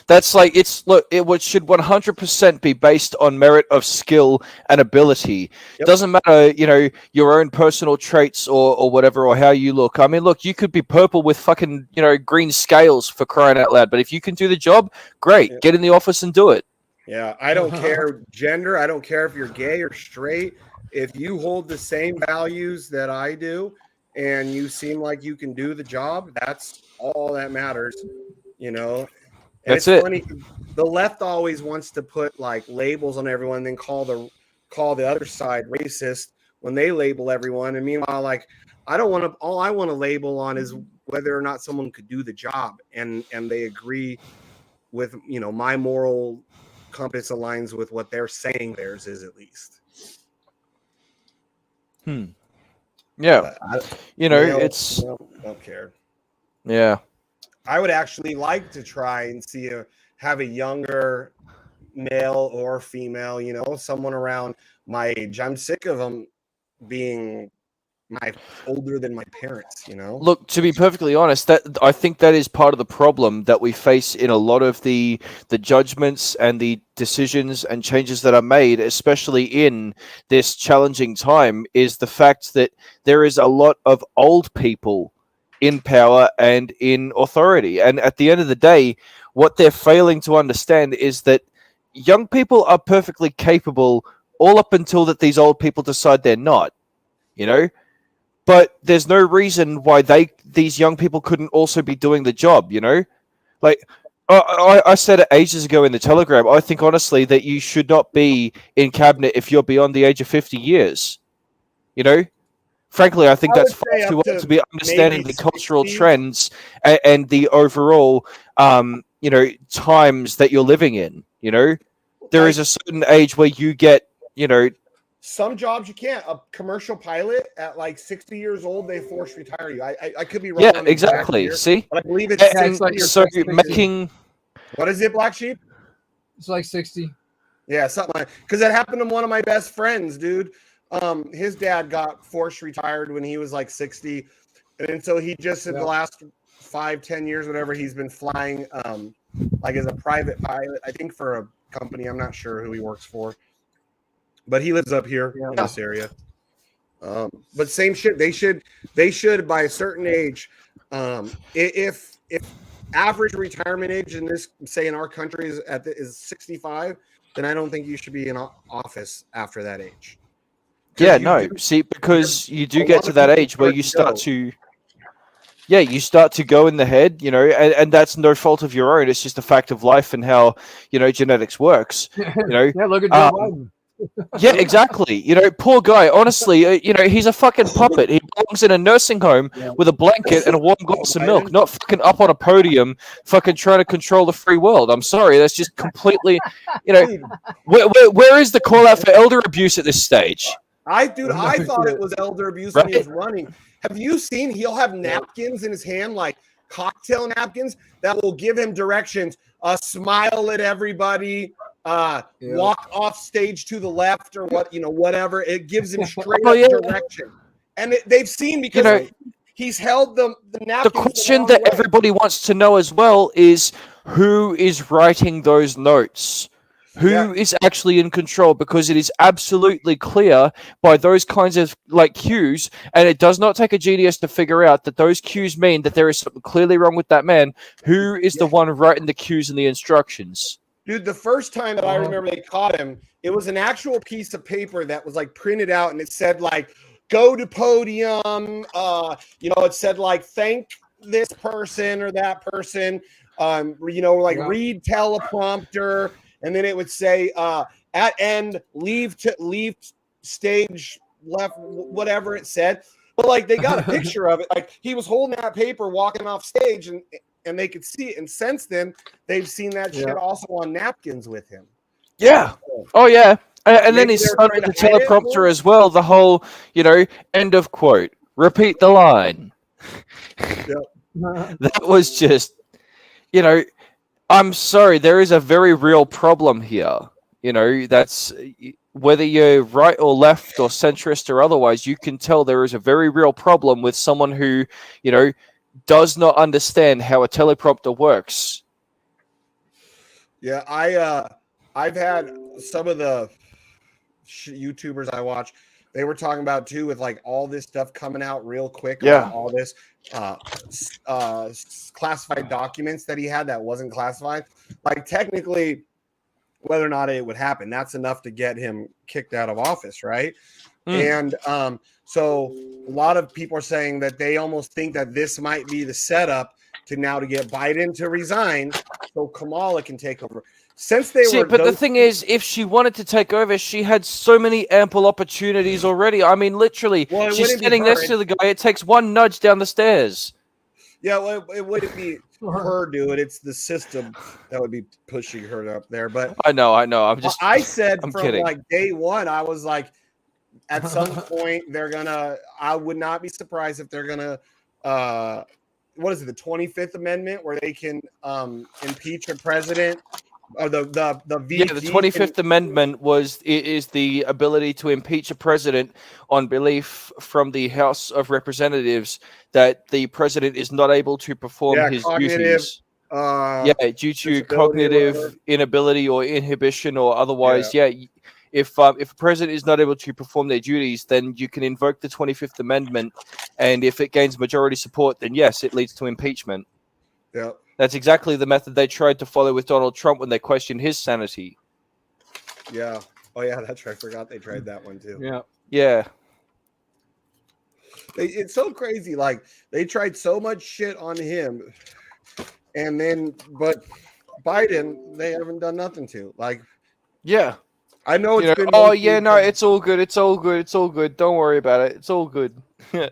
That's like it should 100% be based on merit of skill and ability. Yep. Doesn't matter, your own personal traits or whatever, or how you look. I mean, look, you could be purple with fucking green scales, for crying out loud. But if you can do the job, great. Yep. Get in the office and do it. Yeah, I don't care gender. I don't care if you're gay or straight. If you hold the same values that I do and you seem like you can do the job, that's all that matters, And that's it's funny, the left always wants to put like labels on everyone and then call the other side racist when they label everyone. And meanwhile, like all I want to label on is whether or not someone could do the job and they agree with, my moral compass aligns with what they're saying theirs is, at least. Yeah. It's don't care. Yeah. I would actually like to try and have a younger male or female, someone around my age. I'm sick of them being older than my parents, Look, to be perfectly honest, I think that is part of the problem that we face in a lot of the judgments and the decisions and changes that are made, especially in this challenging time, is the fact that there is a lot of old people in power and in authority. And at the end of the day, what they're failing to understand is that young people are perfectly capable all up until that these old people decide they're not, But there's no reason why these young people couldn't also be doing the job, Like, I said it ages ago in the Telegram, I think honestly that you should not be in cabinet if you're beyond the age of 50 years, Frankly, I think that's far too old to be understanding the cultural trends and the overall, times that you're living in, There is a certain age where you get, some jobs you can't. A commercial pilot at like 60 years old, they force retire you. I could be wrong. Yeah, exactly. See, but I believe it's 60 so making. What is it, Black Sheep? It's like 60. Yeah, something like, because that happened to one of my best friends, dude. His dad got forced retired when he was like 60, and so he just in the last 5-10 years, whatever, he's been flying like as a private pilot, I think for a company. I'm not sure who he works for. But he lives up here in this area. But same shit. They should by a certain age, if average retirement age in this, say in our country is 65, then I don't think you should be in office after that age. Yeah, no. See, because you do get to that age where you start to, you start to go in the head, and that's no fault of your own. It's just a fact of life and how, genetics works, Yeah, look at Joe Biden. Yeah, exactly. Poor guy. Honestly, he's a fucking puppet. He belongs in a nursing home with a blanket and a warm glass of milk, not fucking up on a podium, fucking trying to control the free world. I'm sorry, that's just completely, where is the call out for elder abuse at this stage? I thought it was elder abuse when he was running. Have you seen? He'll have napkins in his hand, like cocktail napkins, that will give him directions. Smile at everybody. Walk off stage to the left, or whatever. It gives him straight up direction. And they've seen, because he's held the napkins. The question that everybody wants to know as well is who is writing those notes? Who is actually in control? Because it is absolutely clear by those kinds of cues, and it does not take a genius to figure out that those cues mean that there is something clearly wrong with that man. Who is the one writing the cues and the instructions? Dude, the first time that I remember they caught him, it was an actual piece of paper that was printed out, and it said go to podium. It said thank this person or that person. Read teleprompter. And then it would say at end, leave stage left, whatever it said. But they got a picture of it. He was holding that paper, walking off stage, and they could see it. And since then, they've seen that shit also on napkins with him. Yeah. Oh yeah. And then his son with the teleprompter as well. The whole, end of quote. Repeat the line. That was just, I'm sorry, there is a very real problem here. That's whether you're right or left or centrist or otherwise, you can tell there is a very real problem with someone who, does not understand how a teleprompter works. Yeah, I've had some of the YouTubers I watch, they were talking about too, with all this stuff coming out real quick. All this classified documents that he had that wasn't classified. Technically, whether or not it would happen, that's enough to get him kicked out of office, right? And so a lot of people are saying that they almost think that this might be the setup to get Biden to resign so Kamala can take over. Since they were, but the thing is, if she wanted to take over, she had so many ample opportunities already. I mean, literally, she's standing next to the guy. It takes one nudge down the stairs. Yeah, well, it wouldn't be her doing it. It's the system that would be pushing her up there. But I know. I said I'm from kidding. Day one, I was at some point they're gonna. I would not be surprised if they're gonna. What is it? The 25th Amendment, where they can impeach a president. The VP. Yeah, the 25th Amendment is the ability to impeach a president on belief from the House of Representatives that the president is not able to perform his duties. Due to cognitive inability or inhibition or otherwise. If a president is not able to perform their duties, then you can invoke the 25th Amendment, and if it gains majority support, then yes, it leads to impeachment. Yeah. That's exactly the method they tried to follow with Donald Trump when they questioned his sanity. Yeah. Oh, yeah, that's right. I forgot they tried that one too. Yeah. Yeah. It's so crazy. They tried so much shit on him, but Biden, they haven't done nothing to. Yeah. I know it's been. Oh, yeah, no, it's all good. It's all good. It's all good. Don't worry about it. It's all good. Yeah.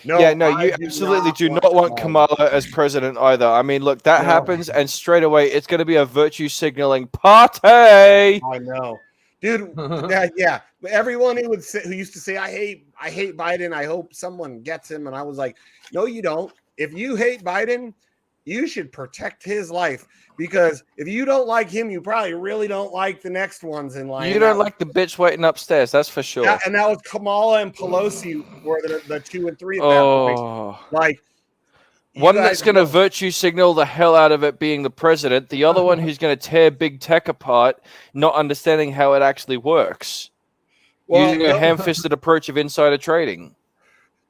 No, you absolutely do not want Kamala as president either. I mean, look, that happens, and straight away it's going to be a virtue signaling party. I know, dude. Yeah. Everyone who used to say, "I hate Biden. I hope someone gets him," and I was like, "No, you don't. If you hate Biden, you should protect his life, because if you don't like him, you probably really don't like the next ones in line." You don't like the bitch waiting upstairs, that's for sure. Yeah, and that was Kamala and Pelosi were the 2 and 3 at that point. One that's going to virtue signal the hell out of it being the president, the other one who's going to tear big tech apart, not understanding how it actually works, using a ham-fisted approach of insider trading.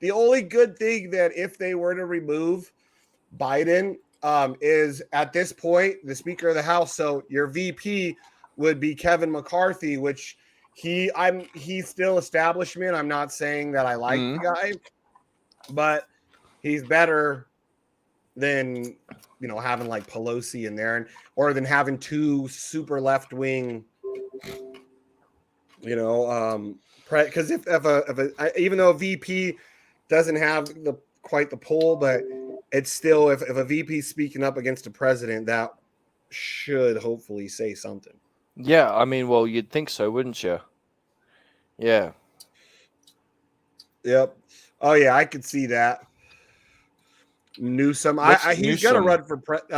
The only good thing that if they were to remove Biden is at this point the Speaker of the House, so your VP would be Kevin McCarthy, which he's still establishment. I'm not saying that I like the guy, but he's better than having like Pelosi in there, or than having two super left wing. Because if even though a VP doesn't have quite the pull, but it's still if a VP speaking up against a president, that should hopefully say something. Yeah, I mean, well, you'd think so, wouldn't you? Yeah. Yep. Oh yeah, I could see that. Newsom, he's gonna run for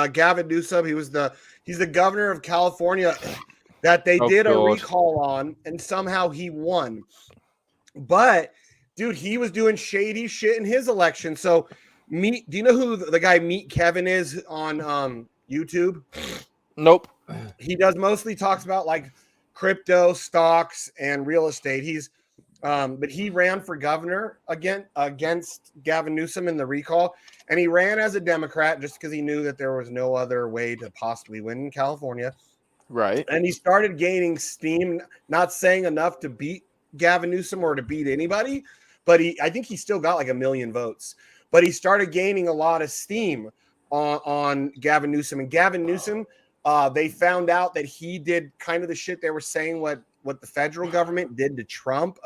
Gavin Newsom. He's the governor of California that they did a recall on, and somehow he won. But dude, he was doing shady shit in his election. So do you know who the guy Meet Kevin is on YouTube? Nope. He mostly talks about like crypto, stocks, and real estate. But he ran for governor against Gavin Newsom in the recall, and he ran as a Democrat just because he knew that there was no other way to possibly win in California. Right. And he started gaining steam, not saying enough to beat Gavin Newsom or to beat anybody, but I think he still got like 1 million votes. But he started gaining a lot of steam on Gavin Newsom. And Gavin Newsom, they found out that he did kind of the shit they were saying what the federal government did to Trump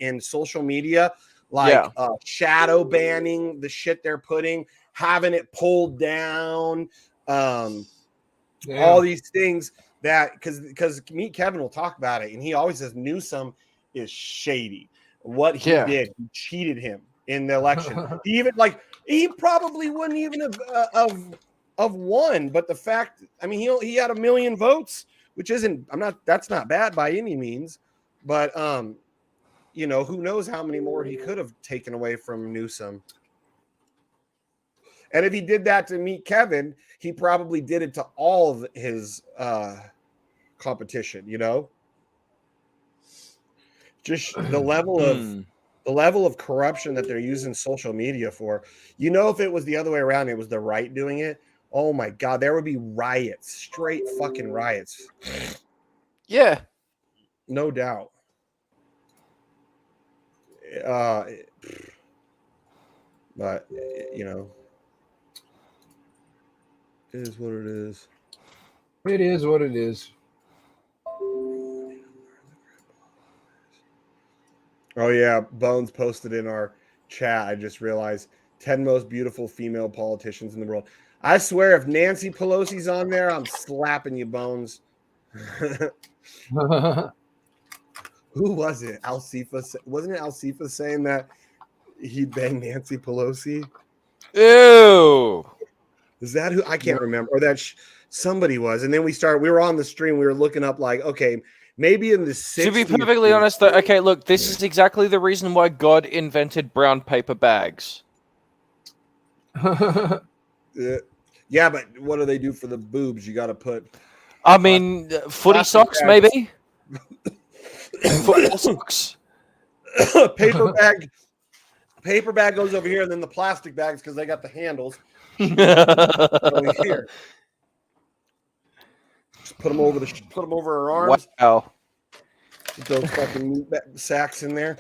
in social media, like shadow banning the shit they're putting, having it pulled down, all these things that because Meet Kevin will talk about it, and he always says Newsom is shady. What he did, he cheated him in the election. He probably wouldn't even have won, but the fact, I mean, he had 1 million votes, which that's not bad by any means, but who knows how many more he could have taken away from Newsom. And if he did that to Meet Kevin, he probably did it to all of his competition, just the level of corruption that they're using social media for. If it was the other way around, it was the right doing it, oh my God, there would be riots, straight fucking riots. Yeah. No doubt. But, it is what it is. It is what it is. Oh, yeah. Bones posted in our chat. I just realized 10 most beautiful female politicians in the world. I swear, if Nancy Pelosi's on there, I'm slapping you, Bones. Who was it? Alcifa? Wasn't it Alcifa saying that he'd bang Nancy Pelosi? Ew. Is that who? I can't remember. Or that somebody was. And then we were on the stream. We were looking up like, okay, maybe in the 60s. To be perfectly honest, though, okay, look, this is exactly the reason why God invented brown paper bags. Yeah, but what do they do for the boobs? You got to put. I mean, footy socks, bags. Maybe. Football socks. Paper bag goes over here, and then the plastic bags because they got the handles. Over here. Just put them over her arms. Wow. Put those fucking meat sacks in there.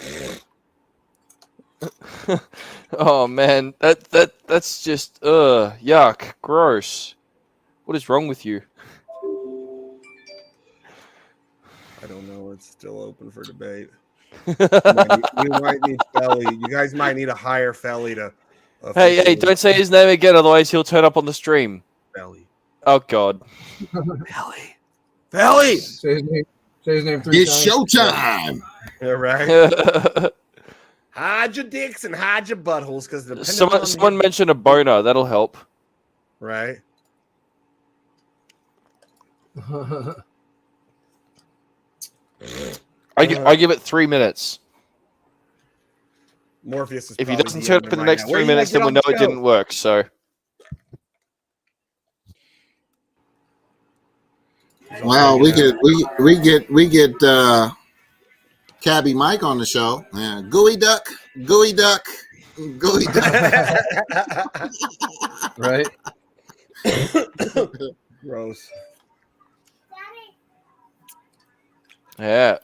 Oh man, that's just yuck, gross. What is wrong with you? I don't know. It's still open for debate. We might need Felly. You guys might need to hire Felly to. Hey, don't say his name again, otherwise he'll turn up on the stream. Felly. Oh God. Felly. Say his name 3 it's times. showtime. Yeah, right. Hide your dicks and hide your buttholes, because someone mentioned a boner. That'll help. Right. I give it 3 minutes. Morpheus is if he doesn't turn up in the next 3 minutes, then we know it didn't work. So. Well, we get Cabby Mike on the show. Yeah. Gooey duck. Right. Gross. Yeah.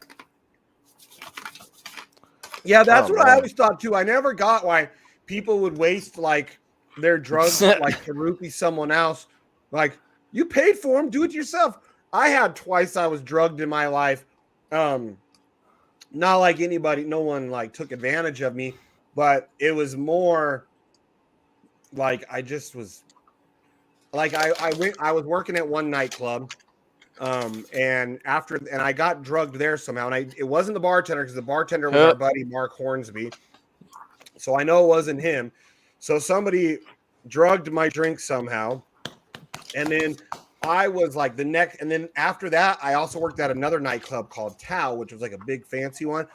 Yeah, that's Oh, what I man. always thought too. I never got why people would waste like their drugs like to roofie someone else. Like, you paid for them, do it yourself. I had twice I was drugged in my life. Not like anybody, no one like took advantage of me, but it was more like I just was like I was working at one nightclub. And I got drugged there somehow. And it wasn't the bartender, because the bartender was our buddy Mark Hornsby. So I know it wasn't him. So somebody drugged my drink somehow. And then I was like and then after that, I also worked at another nightclub called Tao, which was like a big fancy one.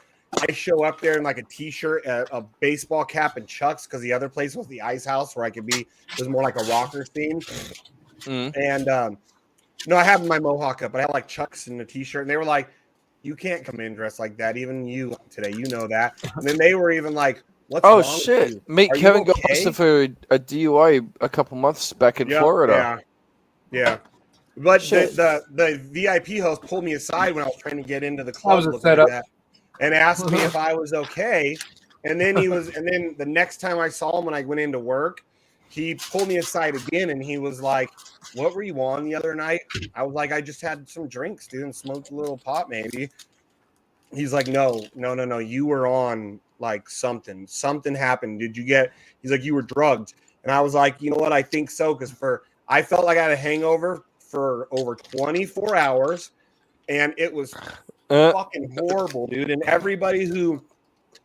I show up there in like a t-shirt, a baseball cap, and Chucks, because the other place was the Ice House, where it was more like a rocker theme. And no, I have my mohawk up, but I had like Chucks and a t-shirt, and they were like, "You can't come in dressed like that, even you today, you know that." And then they were even like, "What's wrong with you? Meet Are Kevin you got okay?" busted for a DUI a couple months back in Florida. Yeah. But Shit. the VIP host pulled me aside when I was trying to get into the That club was a looking like setup. that, and asked me if I was okay. And then the next time I saw him when I went into work, he pulled me aside again, and he was like, "What were you on the other night?" I was like, "I just had some drinks, dude, and smoked a little pot, maybe." He's like, no, you were on like something happened. He's like, "You were drugged." And I was like, "You know what? I think so." Because I felt like I had a hangover for over 24 hours, and it was fucking horrible, dude. And everybody who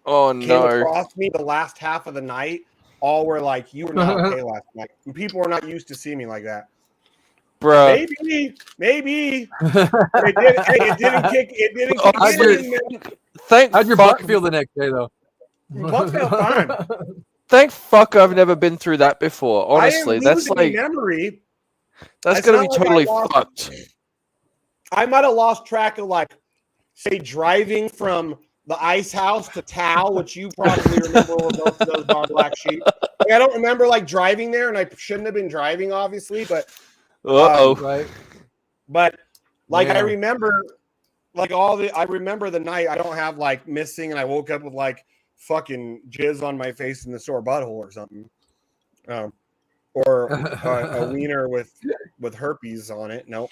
came across me the last half of the night all were like, "You were not okay last night." And people are not used to seeing me like that. Bro. Maybe. It didn't kick in. How'd your butt feel the next day, though? Butt felt fine. Thank fuck I've never been through that before. Honestly, I didn't that's lose any like memory. that's It's gonna be not like totally I lost- fucked. I might have lost track of, like, say, driving from the Ice House to Tao, which you probably remember where both of those are, Black Sheep. Like, I don't remember like driving there, and I shouldn't have been driving, obviously, but Right. But like Damn. I remember I remember the night. I don't have like missing, and I woke up with like fucking jizz on my face in the sore butthole or something. Or a wiener with herpes on it. Nope.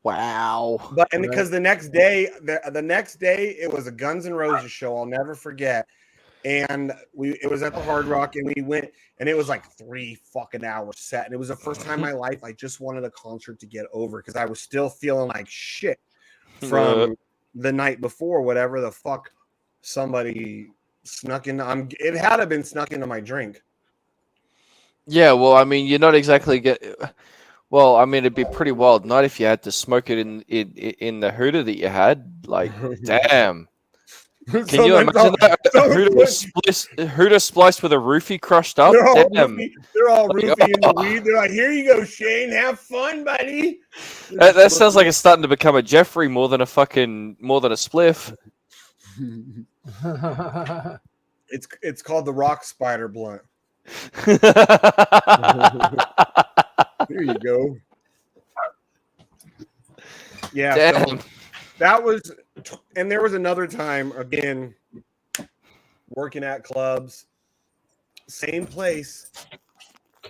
Wow. But because the next day it was a Guns N' Roses show. I'll never forget. And it was at the Hard Rock, and we went, and it was like 3 fucking hours set. And it was the first time in my life I just wanted a concert to get over, because I was still feeling like shit from the night before, whatever the fuck somebody snuck in. It had to have been snuck into my drink. Yeah, well, I mean, you're not exactly well, I mean, it'd be pretty wild night if you had to smoke it in the hooter that you had. Like, damn. Can you imagine that? Hooter spliced with a roofie crushed up? They're all Damn. roofie in the weed. They're like, "Here you go, Shane. Have fun, buddy." That sounds like it's starting to become a Jeffrey more than a spliff. It's called the Rock Spider Blunt. There you go. Yeah, damn. so that was, and there was another time, again, working at clubs, same place.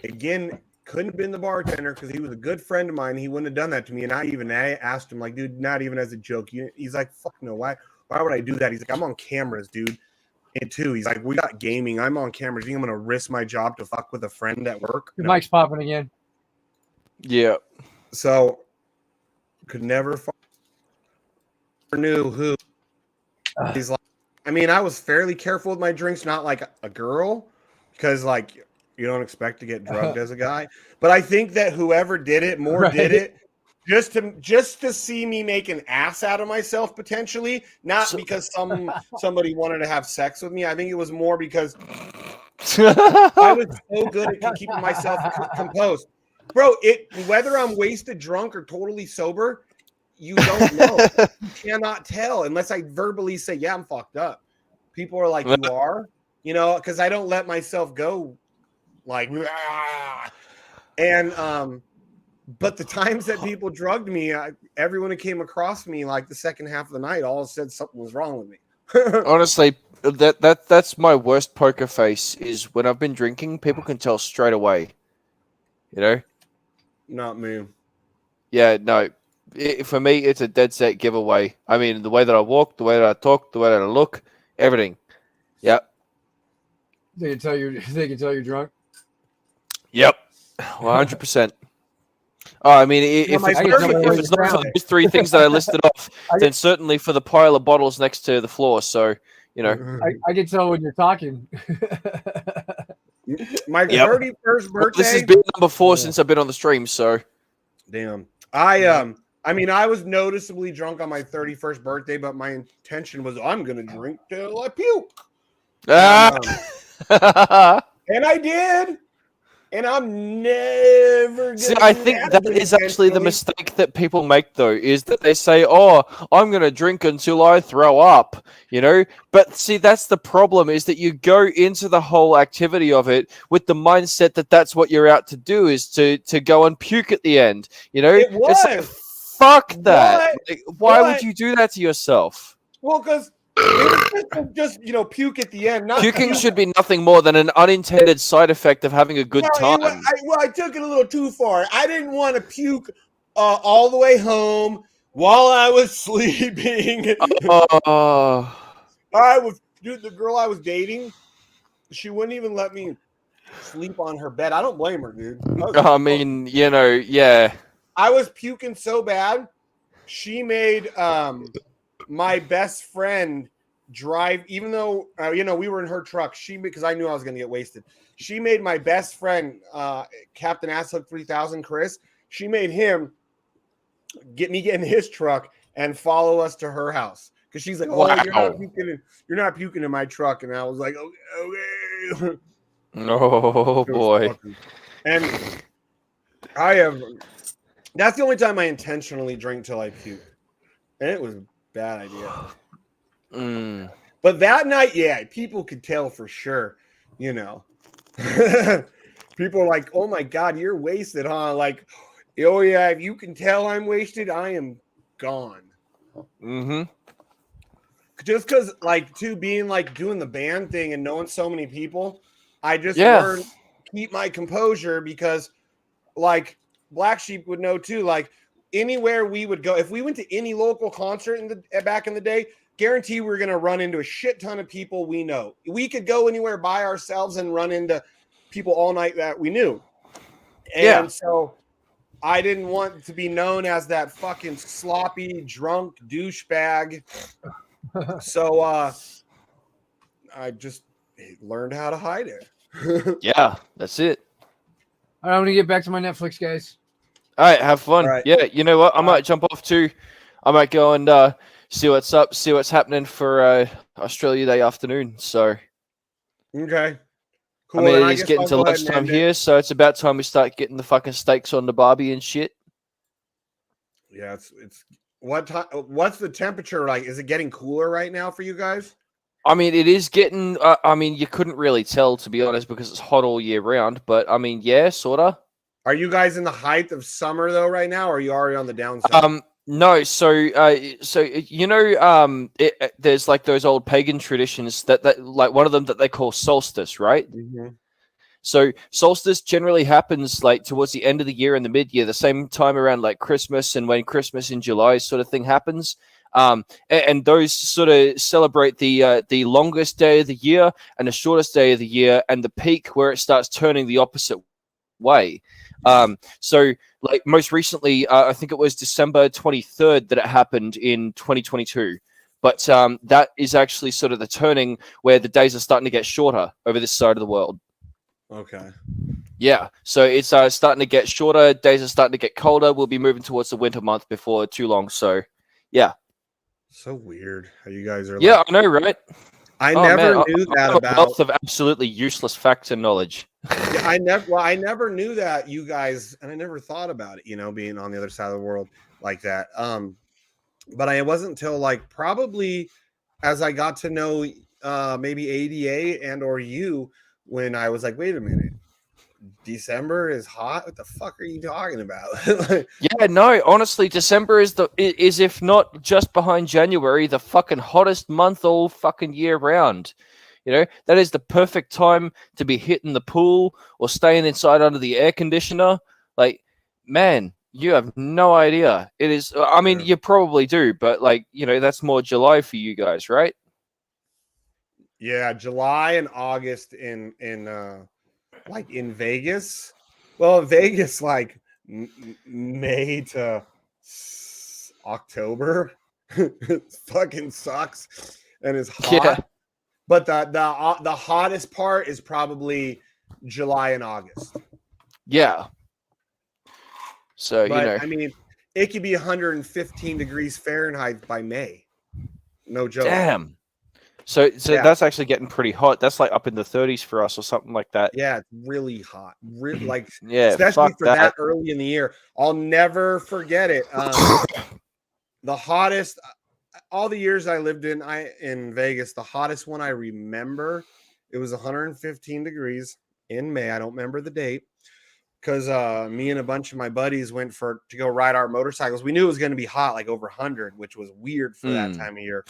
Again, couldn't have been the bartender, because he was a good friend of mine. He wouldn't have done that to me. And I asked him, like, "Dude, not even as a joke." He's like, "Fuck no, why would I do that?" He's like, "I'm on cameras, dude." And two, he's like, "We got gaming. I'm on cameras. I'm gonna risk my job to fuck with a friend at work?" Your mic's popping again. Yeah. So could never knew who. He's like, I mean, I was fairly careful with my drinks, not like a girl, because like you don't expect to get drugged as a guy. But I think that whoever did it did it just to see me make an ass out of myself, potentially, not because somebody wanted to have sex with me. I think it was more because I was so good at keeping myself composed. Bro, whether I'm wasted, drunk, or totally sober, you don't know. You cannot tell unless I verbally say, "Yeah, I'm fucked up." People are like, "You are?" Because I don't let myself go like, "Ah." And But the times that people drugged me, everyone who came across me like the second half of the night all said something was wrong with me. Honestly, that's my worst poker face is when I've been drinking. People can tell straight away. You know? Not me. Yeah, no. For me, it's a dead set giveaway. I mean, the way that I walk, the way that I talk, the way that I look, everything. Yeah. They can tell you're drunk. Yep. 100%. Oh, I mean, if my it's I not can for, tell if it's not for those three things that I listed off, then certainly for the pile of bottles next to the floor. So, you know. I can tell when you're talking. My Yep. 31st Well, birthday. this has been number 4 since I've been on the stream, so. Damn. I mean, I was noticeably drunk on my 31st birthday, but my intention was I'm gonna drink till I puke. And I did. And I'm never gonna See, I think that is actually the mistake that people make, though, is that they say, "Oh, I'm going to drink until I throw up," you know. But see, that's the problem: is that you go into the whole activity of it with the mindset that that's what you're out to do, is to go and puke at the end. You know, It was. It's like, fuck that. Like, why would you do that to yourself? Well, because it was just puke at the end. Not Puking puke. should be nothing more than an unintended side effect of having a good time. I took it a little too far. I didn't want to puke all the way home while I was sleeping. Dude, the girl I was dating, she wouldn't even let me sleep on her bed. I don't blame her, dude. I mean, yeah. I was puking so bad. She made my best friend drive, even though we were in her truck. Because I knew I was going to get wasted. She made my best friend, Captain Asshook 3000, Chris. She made him get in his truck and follow us to her house because she's like, "Oh, wow. you're not puking in my truck." And I was like, "Okay." Oh boy. And I have. That's the only time I intentionally drink till I puke, and it was a bad idea. But that night, yeah, people could tell for sure. People are like, "Oh my God, you're wasted, huh?" Like, "Oh yeah, if you can tell I'm wasted, I am gone." Just because, being doing the band thing and knowing so many people, I just learned to keep my composure because, Black Sheep would know too. Anywhere we would go, if we went to any local concert back in the day, guarantee we're going to run into a shit ton of people we know. We could go anywhere by ourselves and run into people all night that we knew. And so I didn't want to be known as that fucking sloppy, drunk douchebag. So I just learned how to hide it. Yeah, that's it. All right, I'm going to get back to my Netflix, guys. All right, have fun. Right. Yeah, you know what? I might jump off too. I might go and see what's up, see what's happening for Australia Day afternoon. So, okay, cool. I mean, it's getting to lunchtime here, so it's about time we start getting the fucking steaks on the barbie and shit. Yeah, it's what time? What's the temperature like? Is it getting cooler right now for you guys? I mean, it is getting. I mean, you couldn't really tell, to be honest, because it's hot all year round. But I mean, yeah, sorta. Are you guys in the height of summer though right now, or are you already on the downside? No. So there's those old pagan traditions that one of them that they call solstice, right? Mm-hmm. So solstice generally happens towards the end of the year and the mid-year, the same time around Christmas, and when Christmas in July sort of thing happens. And those sort of celebrate the longest day of the year and the shortest day of the year, and the peak where it starts turning the opposite way. So most recently, I think it was December 23rd that it happened in 2022. But that is actually sort of the turning where the days are starting to get shorter over this side of the world. Okay. Yeah, so it's starting to get shorter. Days are starting to get colder. We'll be moving towards the winter month before too long. So, yeah. So weird how you guys are. Yeah, I know, right? I never knew that about. A wealth of absolutely useless facts and knowledge. Yeah, I never knew that, you guys, and I never thought about it. Being on the other side of the world like that. But I wasn't until probably as I got to know maybe ADA and or you when I was like, wait a minute, December is hot. What the fuck are you talking about? Like, Yeah, no, honestly, December is if not just behind January, the fucking hottest month all fucking year round. You know, that is the perfect time to be hitting the pool or staying inside under the air conditioner. Like, man, you have no idea. It is, I mean, Yeah. you probably do, but like, you know, that's more July for you guys, right? yeah, July and August in like in Vegas. Well, in Vegas, like May to October, it fucking sucks and it's hot. Yeah. But the hottest part is probably July and August. Yeah. So, you But know, I mean, it could be 115 degrees Fahrenheit by May. No joke. damn. So Yeah. that's actually getting pretty hot. That's like up in the 30s for us or something like that. Yeah, it's really hot. Like, Yeah, especially fuck for that early in the year. I'll never forget it. The hottest, all the years I lived in Vegas, the hottest one I remember, it was 115 degrees in May. I don't remember the date because me and a bunch of my buddies went to go ride our motorcycles. We knew it was going to be hot, like over 100, which was weird for that time of year.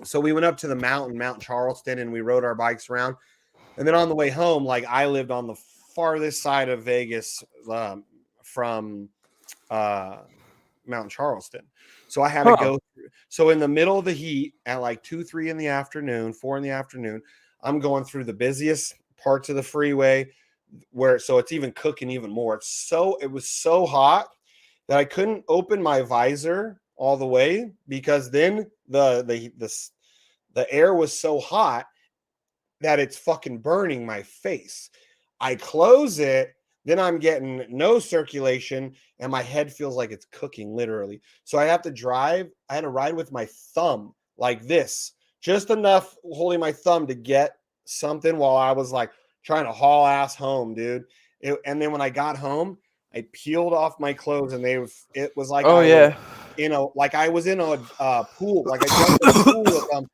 So we went up to the Mount Charleston, and we rode our bikes around. And then on the way home, like I lived on the farthest side of Vegas from Mount Charleston. So I had to go through. So in the middle of the heat at like 2, 3 in the afternoon, 4 in the afternoon, I'm going through the busiest parts of the freeway so it's even cooking even more. It was so hot that I couldn't open my visor all the way because then the air was so hot that it's fucking burning my face. I close it, then I'm getting no circulation and my head feels like it's cooking literally. So I had to ride with my thumb like this, just enough holding my thumb to get something while I was like trying to haul ass home, dude. And then when I got home, I peeled off my clothes and it was like I was in a pool, like I jumped in a pool with them.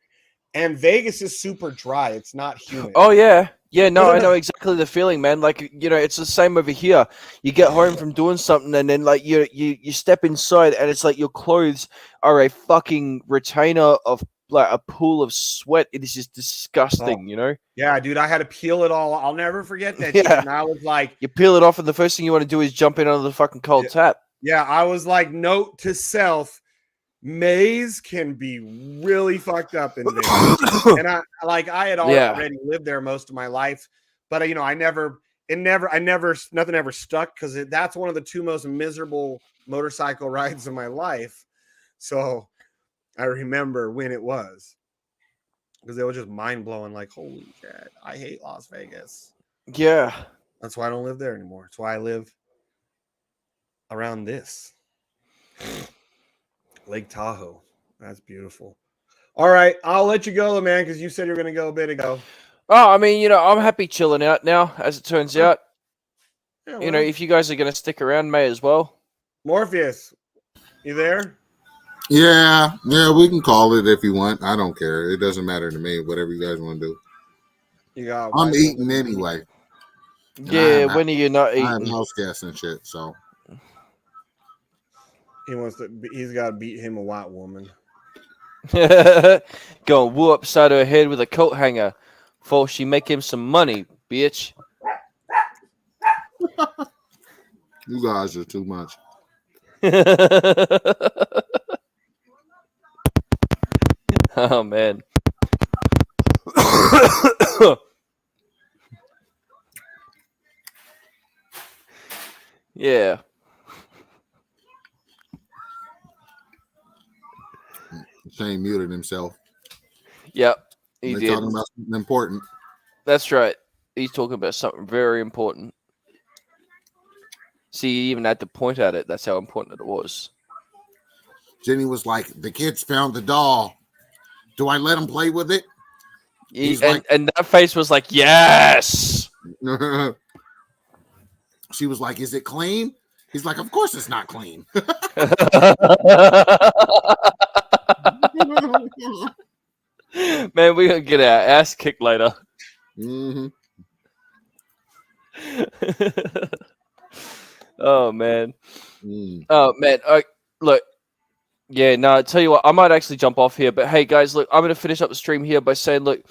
And Vegas is super dry. It's not humid. Oh yeah. Yeah, no, I know exactly the feeling, man. Like, you know, it's the same over here. You get home from doing something and then like you step inside and it's like your clothes are a fucking retainer of like a pool of sweat. It is just disgusting, you know? Yeah, dude, I had to peel it all. I'll never forget that shit. Yeah. And I was like, you peel it off and the first thing you want to do is jump in under the fucking cold tap. Yeah, I was like, note to self, Mays can be really fucked up in Vegas. And I had already lived there most of my life, but nothing ever stuck because that's one of the 2 most miserable motorcycle rides of my life. So I remember when it was because it was just mind blowing. Like, holy shit, I hate Las Vegas. Yeah, that's why I don't live there anymore. That's why I live around this. Lake Tahoe. That's beautiful. All right. I'll let you go, man, because you said you're going to go a bit ago. Oh, I mean, you know, I'm happy chilling out now, as it turns out. Yeah, well, you know, if you guys are going to stick around, may as well. Morpheus, you there? Yeah, we can call it if you want. I don't care. It doesn't matter to me. Whatever you guys want to do. I'm eating anyway. Yeah, when are you not eating? I have house guests and shit, so. He's got to beat him a white woman. Go and woo upside her head with a coat hanger before she make him some money, bitch. You guys are too much. Oh, man. Yeah. Shane muted himself. Yep, he did. Talking about something important. That's right. He's talking about something very important. See, he even had to point at it. That's how important it was. Jenny was like, the kids found the doll. Do I let them play with it? And that face was like, yes. She was like, is it clean? He's like, of course it's not clean. Man, we're going to get our ass kicked later. Mm-hmm. Oh man. Mm. Oh man. Look. Yeah, no, I tell you what, I might actually jump off here, but hey guys, look, I'm going to finish up the stream here by saying, look,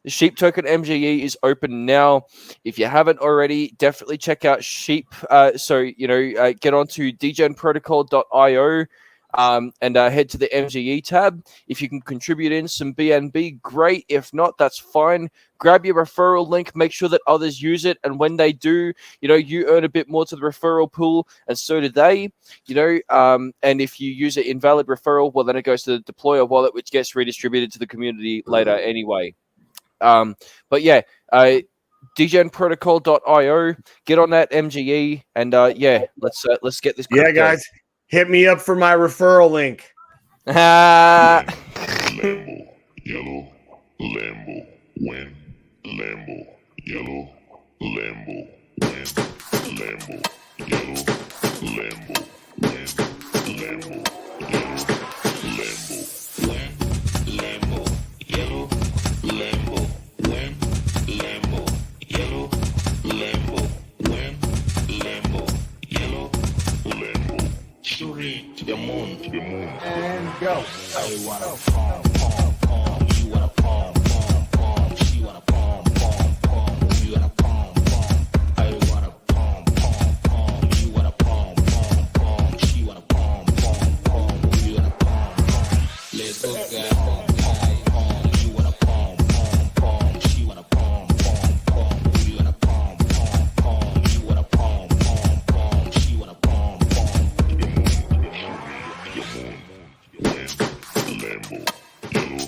the Sheep Token MGE is open now. If you haven't already, definitely check out Sheep. Get onto dgenprotocol.io and head to the MGE tab. If you can contribute in some BNB, great. If not, that's fine. Grab your referral link, make sure that others use it, and when they do, you earn a bit more to the referral pool, and so do they. And if you use an invalid referral, well, then it goes to the deployer wallet, which gets redistributed to the community later anyway. But yeah, dgenprotocol.io, get on that MGE, and let's get this crypto. Yeah, guys, hit me up for my referral link. Lambo, yellow, Lambo, win, Lambo, yellow, Lambo, win, Lambo, yellow, Lambo, win, Lambo, yellow, Lambo, win, Lambo, yellow, Lambo, win, Lambo, yellow, Lambo, win, Lambo, yellow, Lambo. Shooting to the moon, And go. I wanna palm, palm, palm. You wanna palm, palm, palm. She wanna palm, palm, palm. You wanna palm, palm. I wanna palm, palm, palm. You wanna palm, palm, palm. She wanna palm, palm, palm. You wanna palm, palm. Let's go, guys. Palm, palm, palm. You wanna palm, palm, palm. She wanna palm, palm, palm. You wanna palm, palm, palm. You wanna palm, palm, palm. She wanna palm, palm. Lambo, yellow,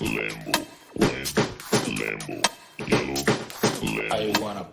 Lambo, win, Lambo, yellow, Lambo. I wanna